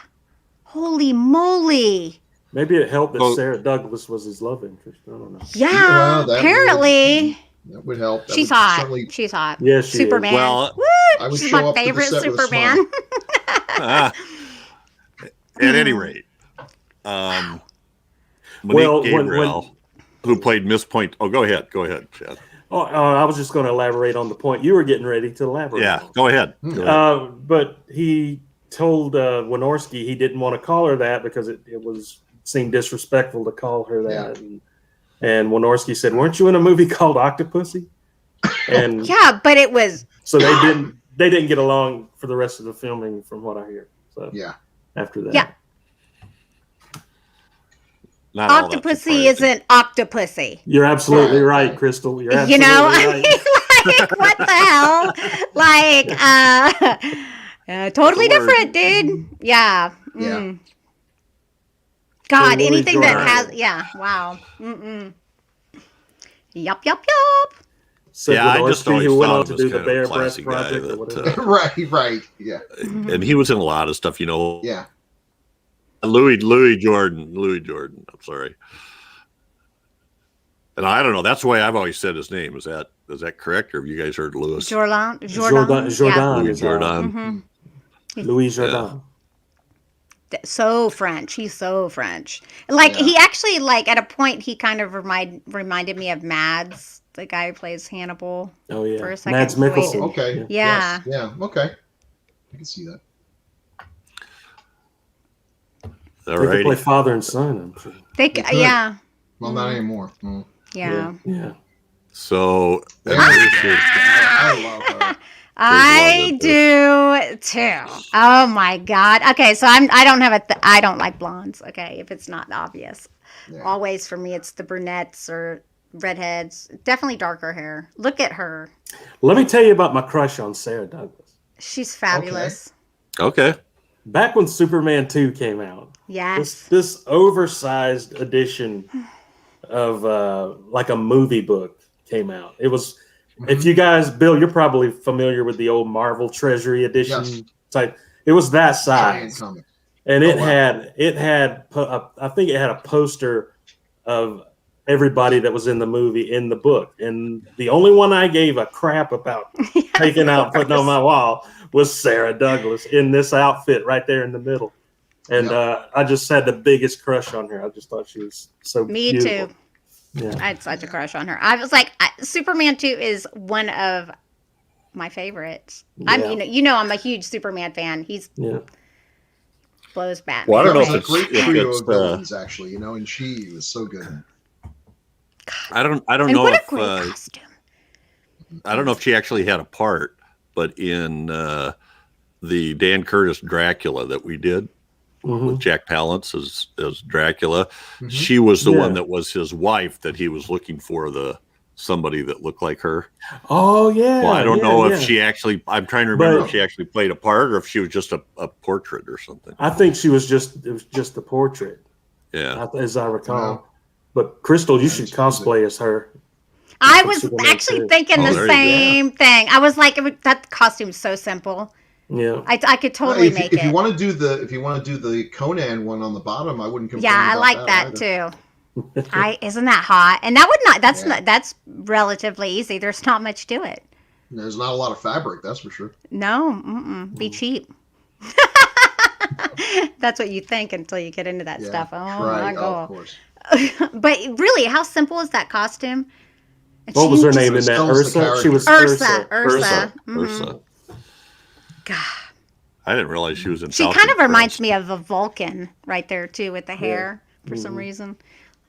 Holy moly. Maybe it helped that Sarah Douglas was his love interest. I don't know. Yeah, apparently. That would help. She's hot. She's hot. Yeah, she Superman. Is. Well, I she's my favorite Superman. At any rate, Monique Gabriel, who played Miss Point. Oh, go ahead, Chad. I was just going to elaborate on the point you were getting ready to elaborate. Yeah, go ahead. But he told Wynorski he didn't want to call her that because it seemed disrespectful to call her that. Yeah. And Wynorski said, "Weren't you in a movie called Octopussy?" And yeah, but it was. So they didn't get along for the rest of the filming, from what I hear. So yeah, after that, yeah, not all that Octopussy surprising. isn't Octopussy. You're absolutely right, Crystal. You're absolutely You know, right. like what the hell? Like, totally It's a word. different, dude. Yeah. Yeah. Mm. God, Louis anything that Jourdan. has, yeah. Wow. Mm-mm. Yup. Said Yeah, I just Wynorski, always who went thought on him to as do the kind of a Bear Breath classy guy Project or that, whatever. Right. Yeah. and he was in a lot of stuff, you know. Yeah. Louis Jourdan. I'm sorry. And I don't know. That's the way I've always said his name. Is that correct, or have you guys heard Louis? Jourdan. Jourdan. Louis Jourdan. Mm-hmm. Louis Jourdan. So French. He's so French. Like he actually, like at a point, he kind of reminded me of Mads, the guy who plays Hannibal. Oh yeah, For a second. Mads Mikkelsen. Oh, okay. Yeah. Yes. Yeah. Okay. I can see that. All They could right. play father and son. I'm sure. They could. yeah. Well, not anymore. No. Yeah. Yeah. So I love her. I do too. Oh my god. Okay, so I don't have I don't like blondes. Okay, if it's not obvious. Yeah. Always for me, it's the brunettes or redheads. Definitely darker hair. Look at her. Let me tell you about my crush on Sarah Douglas. She's fabulous. okay. Back when Superman 2 came out, Yes. this oversized edition of like a movie book came out. It was, if you guys, Bill, you're probably familiar with the old Marvel Treasury edition Yes. type. It was that Giant size, comic. and Oh, it wow. had I think it had a poster of everybody that was in the movie in the book, and the only one I gave a crap about taking out, putting on my wall was Sarah Douglas in this outfit right there in the middle. And I just had the biggest crush on her. I just thought she was so Me beautiful. too. Yeah. I had such a crush on her. I was like, Superman 2 is one of my favorites. Yeah. You know, I'm a huge Superman fan. He's Yeah. blows Batman. Well, I don't know That if was it's a great trio it's of villains, actually, and she was so good. I don't and know what if a great costume. I don't know if she actually had a part, but in the Dan Curtis Dracula that we did with Jack Palance as Dracula, she was the one that was his wife that he was looking for, somebody that looked like her. Oh yeah. Well, I don't know if yeah. she actually. I'm trying to remember But- if she actually played a part or if she was just a portrait or something. I think it was just the portrait, Yeah. as I recall. Wow. But Crystal, you should That's cosplay as her. I was Superman actually 2. thinking Oh, the there you go. same thing. I was like, that costume's so simple. Yeah. I could totally make if it. you want to do the Conan one on the bottom, I wouldn't complain. Yeah, I about like that either. too. Isn't that hot? And that would not. That's Yeah. not. That's relatively easy. There's not much to it. There's not a lot of fabric, that's for sure. No, be cheap. That's what you think until you get into that Yeah, stuff. Oh right. my Oh, of god! course. But really, how simple is that costume? And What she was her just- name in that? Sells the Ursa. She was Ursa. Ursa. Ursa. God, I didn't realize she was in. she Falcon kind of reminds Crest. me of a Vulcan right there too, with the hair for some reason.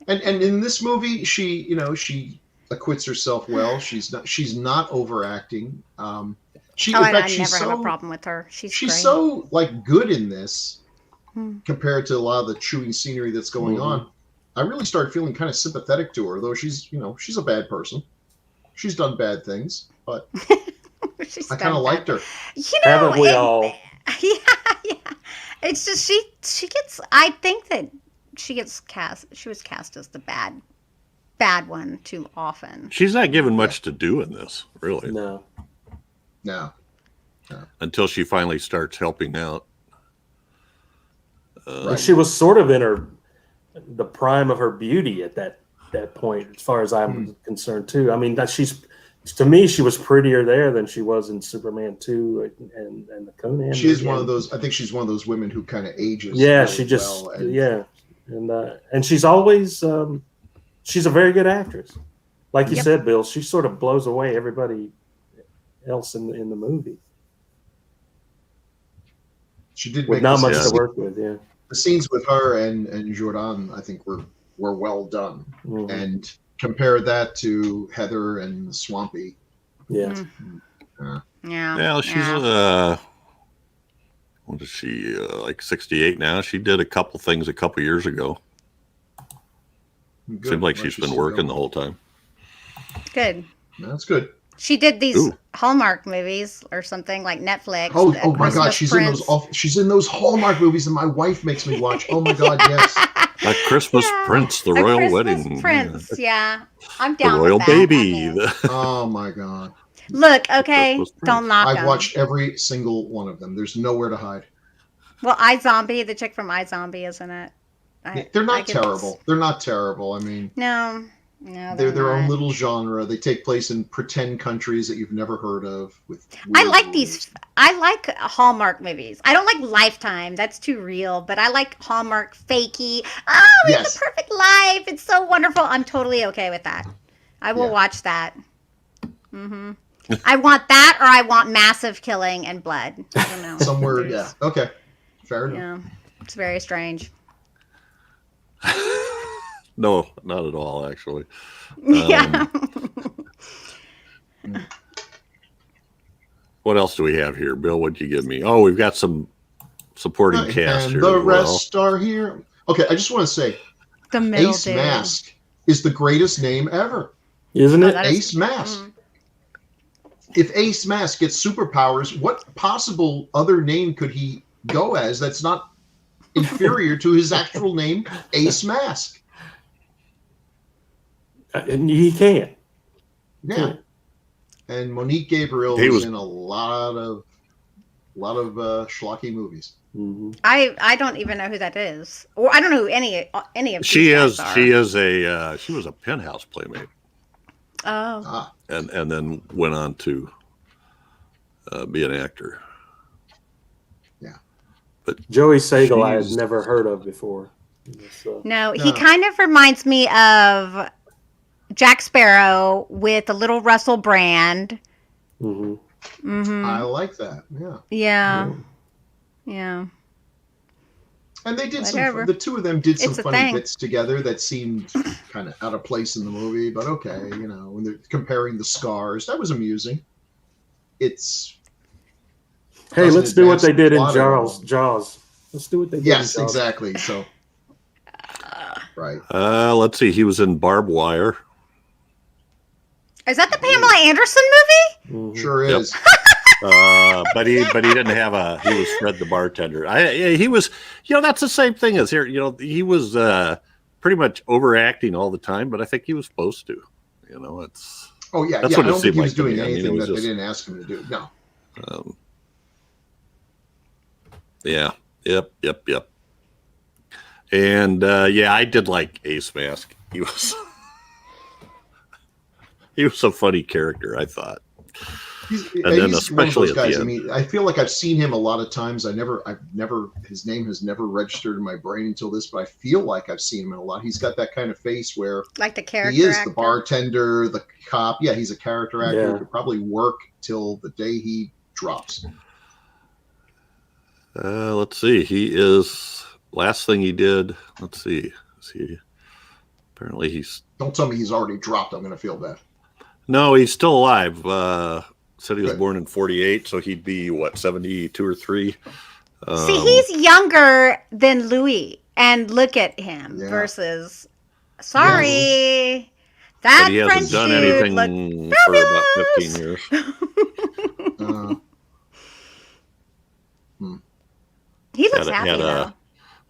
And in this movie, she acquits herself well. She's not overacting. I She's never have a problem with her. She's great. so like good in this compared to a lot of the chewing scenery that's going on. I really started feeling kind of sympathetic to her, though she's a bad person. She's done bad things, but She's I kind of done liked her. You know, Haven't we all? Yeah. It's just she gets. I think that she gets cast. She was cast as the bad one too often. She's not given much to do in this, really, No. No. until she finally starts helping out. Right. She was sort of in the prime of her beauty at that point, as far as I'm concerned too. I mean, to me, she was prettier there than she was in Superman 2 and the Conan. She is one of those. I think she's one of those women who kind of ages. Yeah, really she just well, and she's always she's a very good actress. Like you said, Bill, she sort of blows away everybody else in the movie. She did With make not the much scenes- to work with, yeah. The scenes with her and Jourdan, I think, were well done. Mhm. And compare that to Heather and Swampy. Yeah. Yeah. Yeah, she's what is she like 68 now? She did a couple things a couple years ago. Good. Seemed like she's been working the whole time. Good. That's good. She did these Hallmark movies or something like Netflix. Oh my God, she's in those. She's in those Hallmark movies, and my wife makes me watch. Oh my God, yes. A Christmas Prince, the Royal Wedding. Prince, yeah. I'm down the Royal with that. Baby. Oh my God. Look, okay, don't knock I've them. watched every single one of them. There's nowhere to hide. Well, iZombie, the chick from iZombie, isn't it? They're not terrible. They're not terrible. I mean, no, they're their own little genre. They take place in pretend countries that you've never heard of. I like these. I like Hallmark movies. I don't like Lifetime. That's too real. But I like Hallmark fakey. Oh, it's the perfect life. It's so wonderful. I'm totally okay with that. I will watch that. Mm-hmm. I want that, or I want massive killing and blood. I don't know. Somewhere, yeah. Okay, fair enough. Yeah, it's very strange. No, not at all, actually. Yeah. What else do we have here, Bill? What'd you give me? Oh, we've got some supporting cast and here. The rest are here. Okay, I just want to say, the middle Ace Mask is the greatest name ever. Isn't it? Ace Mask. Mm-hmm. If Ace Mask gets superpowers, what possible other name could he go as that's not inferior to his actual name, Ace Mask? And he can't. Yeah. And Monique Gabriel was in a lot of schlocky movies. Mm-hmm. I don't even know who that is, or I don't know who any of she these is. guys are. She is she was a Penthouse playmate. Oh. And then went on to be an actor. Yeah. But Joey Sagal I had never heard of before. No, he kind of reminds me of Jack Sparrow with a little Russell Brand. Mm-hmm. Mm-hmm. I like that. Yeah. Yeah. Yeah. And they did the two of them did some funny bits together that seemed kind of out of place in the movie, but okay, when they're comparing the scars, that was amusing. Hey, let's do what they did in Jaws. Let's do what they did in Jaws. Yes, exactly. So, right. Let's see. He was in Barbed Wire. Is that the Pamela Anderson movie? Mm-hmm. Sure is. But he didn't have he was Fred the bartender. He was, that's the same thing as here. He was pretty much overacting all the time, but I think he was supposed to. It's. Oh yeah, that's yeah. what I don't think he was doing anything that they didn't ask him to do. No. Yeah. Yep. And I did like Ace Mask. He was a funny character, I thought. He's especially one of those guys. I mean, I feel like I've seen him a lot of times. I've never, his name has never registered in my brain until this, but I feel like I've seen him in a lot. He's got that kind of face where like the character he is actor. The bartender, the cop. Yeah, he's a character actor. Yeah. Who could probably work till the day he drops. Let's see. He is last thing he did. Let's see. Apparently he's. Don't tell me he's already dropped. I'm going to feel bad. No, he's still alive. Said he was born in 1948, so he'd be 72 or 3. See, he's younger than Louis, and look at him versus. Sorry, that he hasn't done anything for about 15 years. He looks happy though.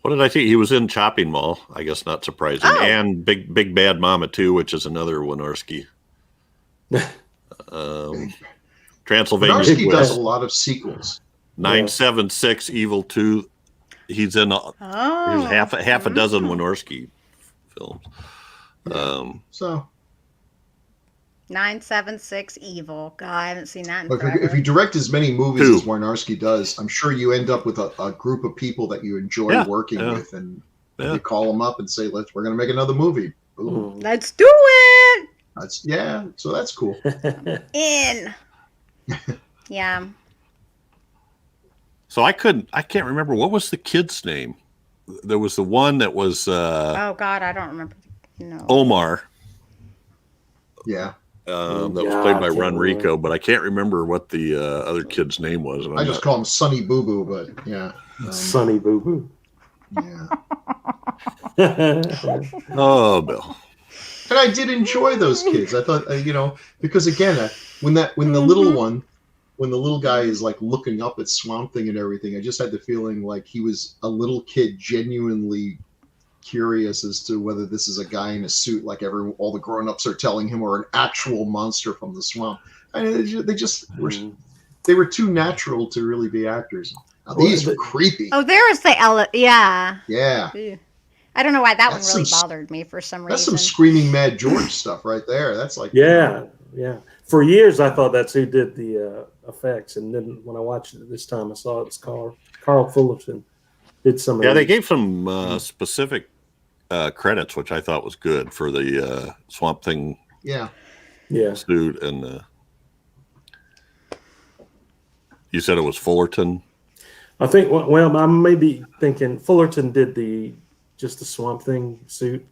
What did I think? He was in Chopping Mall. I guess not surprising, and Big Bad Mama 2, which is another Wynorski. Transylvania. Wynorski does a lot of sequels. 976 Evil 2. He's in there's half a dozen Wynorski films. So 976 Evil. God, I haven't seen that in forever. If you direct as many movies as Wynorski does, I'm sure you end up with a group of people that you enjoy working with, and you call them up and say, we're going to make another movie. Boom. Let's do it. So that's cool. In. Yeah. So I can't remember, what was the kid's name? There was the one that was oh God, I don't remember. No. Omar. Yeah. That was played by Rico, but I can't remember what the other kid's name was. I just call him Sonny Boo Boo, but yeah. Sonny Boo Boo. Yeah. Oh, Bill. And I did enjoy those kids. I thought, because again, when the little guy is like looking up at Swamp Thing and everything, I just had the feeling like he was a little kid genuinely curious as to whether this is a guy in a suit like all the grown-ups are telling him, or an actual monster from the swamp. And they were too natural to really be actors. Now, these were creepy. Oh, there was the Yeah. Ew. I don't know why that one really bothered me for some reason. That's some Screaming Mad George stuff right there. That's like yeah. For years, I thought that's who did the effects, and then when I watched it this time, I saw it was Carl Fullerton did some. Yeah, they gave some specific credits, which I thought was good for the Swamp Thing. Yeah. Suit and you said it was Fullerton. I think. Well, I may be thinking Fullerton did just the Swamp Thing suit.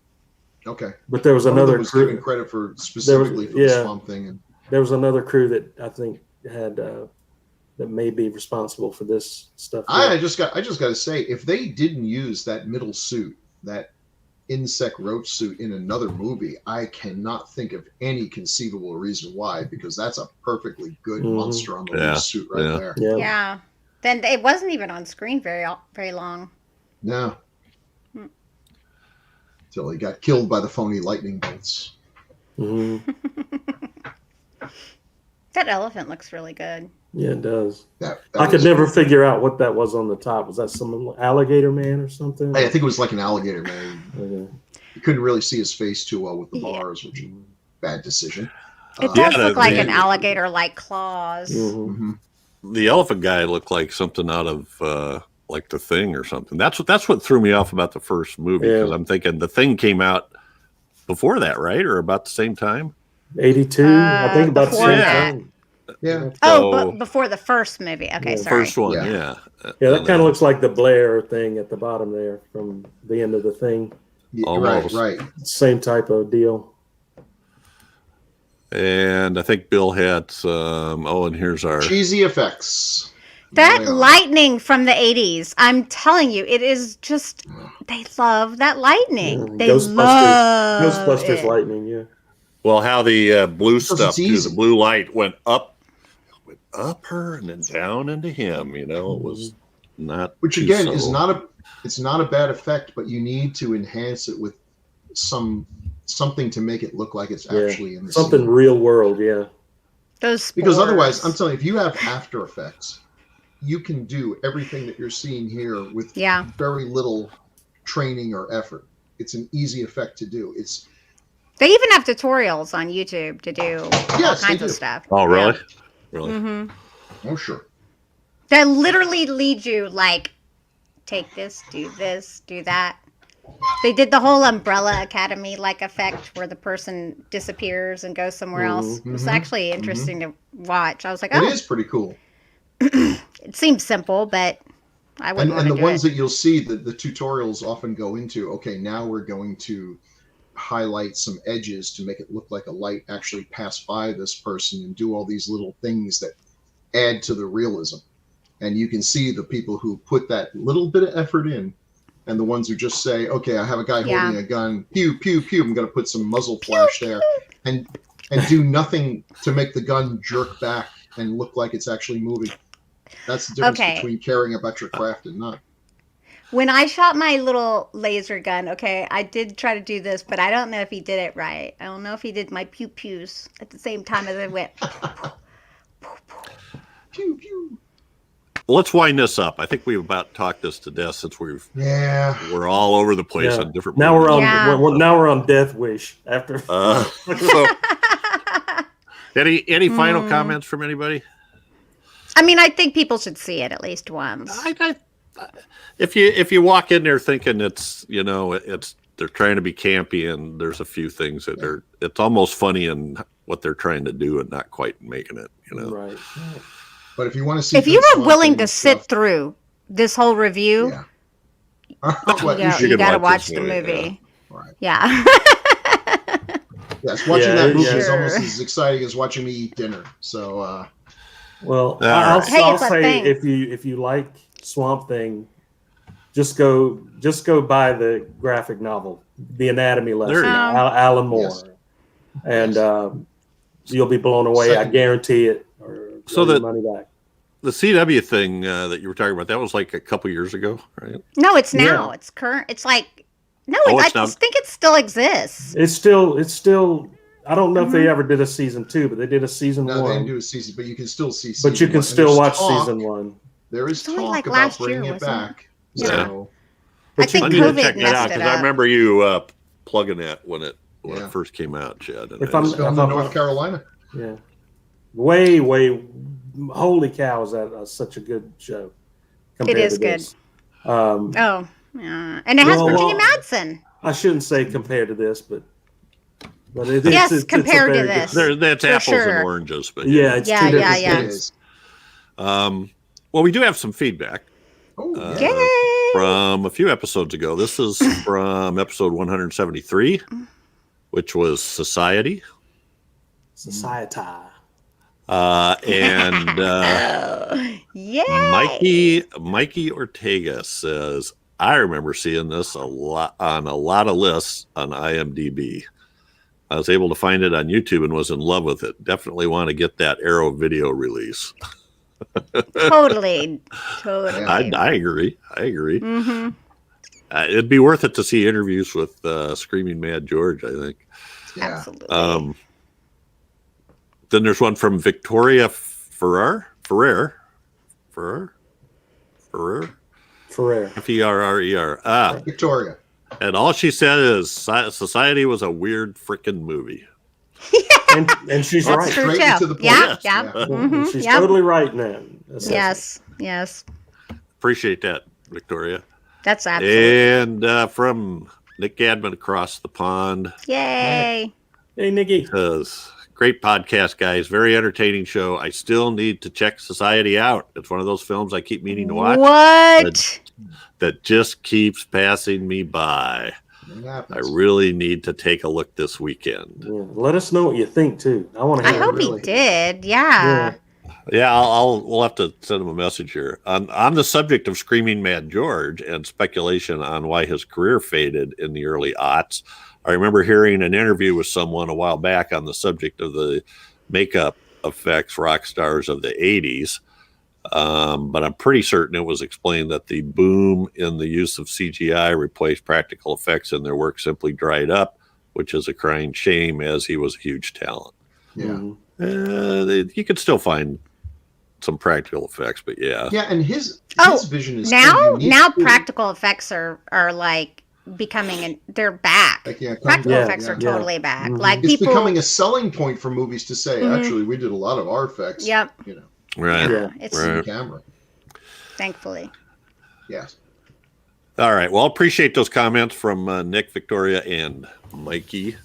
Okay. But there was another crew given credit for specifically for the Swamp Thing. And there was another crew that I think had that may be responsible for this stuff. I just got to say, if they didn't use that middle suit, that insect roach suit in another movie, I cannot think of any conceivable reason why, because that's a perfectly good monster on the little suit there. Yeah. Then it wasn't even on screen very long. No. Until he got killed by the phony lightning bolts. Mm-hmm. That elephant looks really good. Yeah, it does. That I could never figure out what that was on the top. Was that some alligator man or something? I think it was like an alligator man. Okay. You couldn't really see his face too well with the bars, which is a bad decision. It does look like an alligator, like claws. Mm-hmm. The elephant guy looked like something out of like The Thing or something. That's what threw me off about the first movie, because I'm thinking The Thing came out before that, right, or about the same time? 82, I think about the same time. Yeah. But before the first movie. Okay, sorry. First one, Yeah, that kind of looks like the Blair thing at the bottom there from the end of The Thing. Yeah, right. Same type of deal. And I think Bill had some. And here's our cheesy effects. That lightning from the 80s, I'm telling you, it is just, they love that lightning. They love Ghostbusters lightning, yeah. Well, how the blue stuff, the blue light went up her and then down into him. It was not. Which again is not a bad effect, but you need to enhance it with something to make it look like it's actually in the something scene. Real world, yeah. Those spores. Because otherwise, I'm telling you, if you have After Effects, you can do everything that you're seeing here with very little training or effort. It's an easy effect to do. They even have tutorials on YouTube to do all kinds of stuff. Oh, really? Yeah. Really? Mm-hmm. Oh, sure. That literally lead you take this, do that. They did the whole Umbrella Academy effect where the person disappears and goes somewhere else. It was actually interesting to watch. I was like, it is pretty cool. It seems simple, but I wouldn't want to do it. And the ones that you'll see, the tutorials often go into, okay, now we're going to highlight some edges to make it look like a light actually passed by this person, and do all these little things that add to the realism. And you can see the people who put that little bit of effort in, and the ones who just say, okay, I have a guy holding a gun, pew, pew, pew, I'm going to put some muzzle flash there, and do nothing to make the gun jerk back and look like it's actually moving. That's the difference between caring about your craft and not. When I shot my little laser gun, I did try to do this, but I don't know if he did it right. I don't know if he did my pew-pews at the same time as I went. Pew, pew. Well, let's wind this up. I think we've about talked this to death since we're all over the place on different. Now we're on now we're on Death Wish after. So, any final comments from anybody? I mean, I think people should see it at least once. If you walk in there thinking it's they're trying to be campy, and there's a few things that it's almost funny in what they're trying to do and not quite making it. Right. But if you want to see, if you were willing to sit through this whole review, you got to watch the movie. Yeah. Yes, watching that movie is almost as exciting as watching me eat dinner. So, I'll say if you like Swamp Thing, just go buy the graphic novel, The Anatomy Lesson, Alan Moore. Yes. and you'll be blown away. I guarantee it. Or so your money back. The CW thing that you were talking about, that was like a couple years ago, right? No, it's now. Yeah. It's current. It's like no. Oh, I it's now- just think it still exists. It's still. I don't know if they ever did a season 2, but they did a season 1. No, they didn't do a season, but you can still see. Season But you can 1. still There's watch talk- season 1. There is It's only talk like about last year, bringing it wasn't it? back. Yeah. So I think I need to COVID check that messed out it because I up. remember you plugging that when it Yeah. first came out, Chad. And If I'm- it's filmed in North Carolina. Yeah. Way. Holy cow! Is that such a good show? compared is to good. this. Oh, yeah. And it has Well, Virginia Madsen. I shouldn't say compared to this, but Yes, it's compared a to very good- this. That's For apples sure. and oranges, but Yeah, it's Yeah, two yeah, different yeah. It things. is. Well, we do have some feedback Oh, Uh, yeah. Yay! from a few episodes ago. This is from episode 173, which was Society. Society. And Yay! Mikey Ortega says, I remember seeing this a lot on a lot of lists on IMDb. I was able to find it on YouTube and was in love with it. Definitely want to get that Arrow video release. Totally. I agree. Mm-hmm. It'd be worth it to see interviews with Screaming Mad George, I think. Yeah. Absolutely. Then there's one from Victoria Ferrer. Ferrer. Ferrer. Victoria. And all she said is Society was a weird freaking movie. And she's That's right. true Straight too. and to the point. Yeah, Yes. yeah. Yeah. Mhm, She's yep. totally right in that assessment. Yes. Appreciate that, Victoria. That's absolutely. And from Nick Gadman across the pond. Yay. Hey, Nikki. Says, great podcast, guys. Very entertaining show. I still need to check Society out. It's one of those films I keep meaning to watch. What? That just keeps passing me by. It I happens. really need to take a look this weekend. Yeah. Let us know what you think too. I want to I hear. hope really. he did. Yeah. Yeah, we'll have to send him a message here. On the subject of Screaming Mad George and speculation on why his career faded in the early aughts, I remember hearing an interview with someone a while back on the subject of the makeup effects rock stars of the 80s. But I'm pretty certain it was explained that the boom in the use of CGI replaced practical effects and their work simply dried up, which is a crying shame as he was a huge talent. Yeah. You could still find some practical effects, but yeah. Yeah, and his vision is now so unique, now too. practical effects are like becoming they're back. Like, yeah, Practical Yeah, effects are yeah. totally back. Mhm. Like It's people. becoming a selling point for movies to say, Mhm. actually, we did a lot of our effects. Yep. You know, Right. Yeah. It's Right. in camera. thankfully. Yes. All right. Well, appreciate those comments from Nick, Victoria, and Mikey.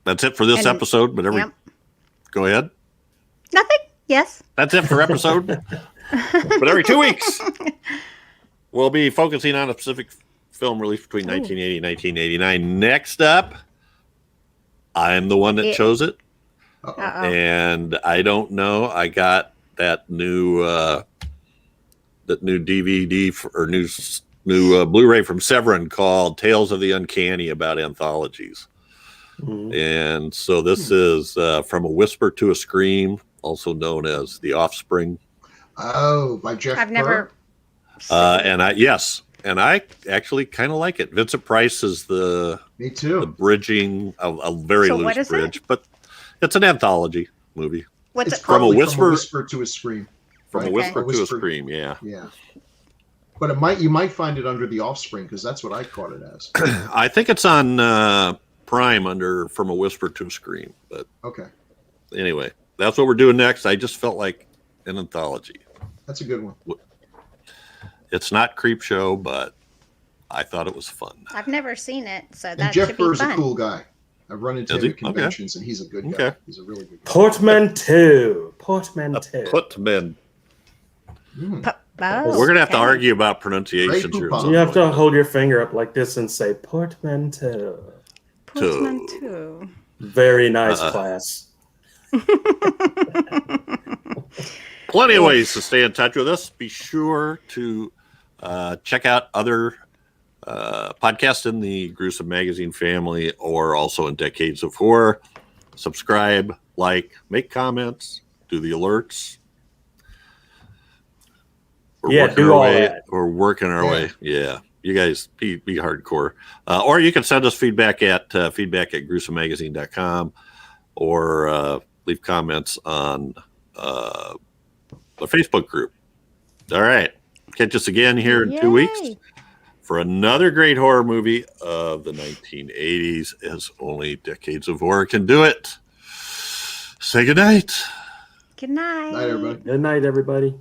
That's it for this And- episode. But Yep. go ahead. Nothing. Yes. That's it for episode. But every 2 weeks, we'll be focusing on a specific film released between 1980 and 1989. Next up, I'm the one that Yeah. chose it, Uh-oh. Uh-oh. and I don't know. I got that new DVD or new Blu-ray from Severin called Tales of the Uncanny about anthologies. Mhm. And so this is From a Whisper to a Scream, also known as The Offspring. Oh, by Jeff I've never. And I actually kind of like it. Vincent Price is the Me too. bridging, a very So loose what is bridge, but it's an anthology movie. What's It's it called? From a probably whisper- to a scream. From Right. a whisper Okay. to a Whisper. scream, yeah. Yeah. But you might find it under The Offspring because that's what I caught it as. I think it's on Prime under From a Whisper to a Scream. But Okay. anyway, that's what we're doing next. I just felt like an anthology. That's a good one. It's not Creep Show, but I thought it was fun. I've never seen it, so And that Jeff should be Burr's a fun. cool guy. I've run into Is him he? at conventions, and he's a good guy. Okay. He's a really good guy. Portmanteau. Portmanteau. Putman. Mm. Oh, We're gonna have to okay. argue about pronunciations Great here. poupon. You have to hold your finger up like this and say portmanteau. Portmanteau. Very nice class. Plenty of ways to stay in touch with us. Be sure to check out other podcast in the Gruesome magazine family, or also in Decades of Horror. Subscribe, like, make comments, do the alerts. We're working our way. Yeah. You guys be hardcore. Or you can send us feedback at gruesomemagazine.com, or leave comments on the Facebook group. All right. Catch us again here in 2 weeks for another great horror movie of the 1980s, as only Decades of Horror can do it. Say goodnight. Good night. Night, everybody. Good night, everybody.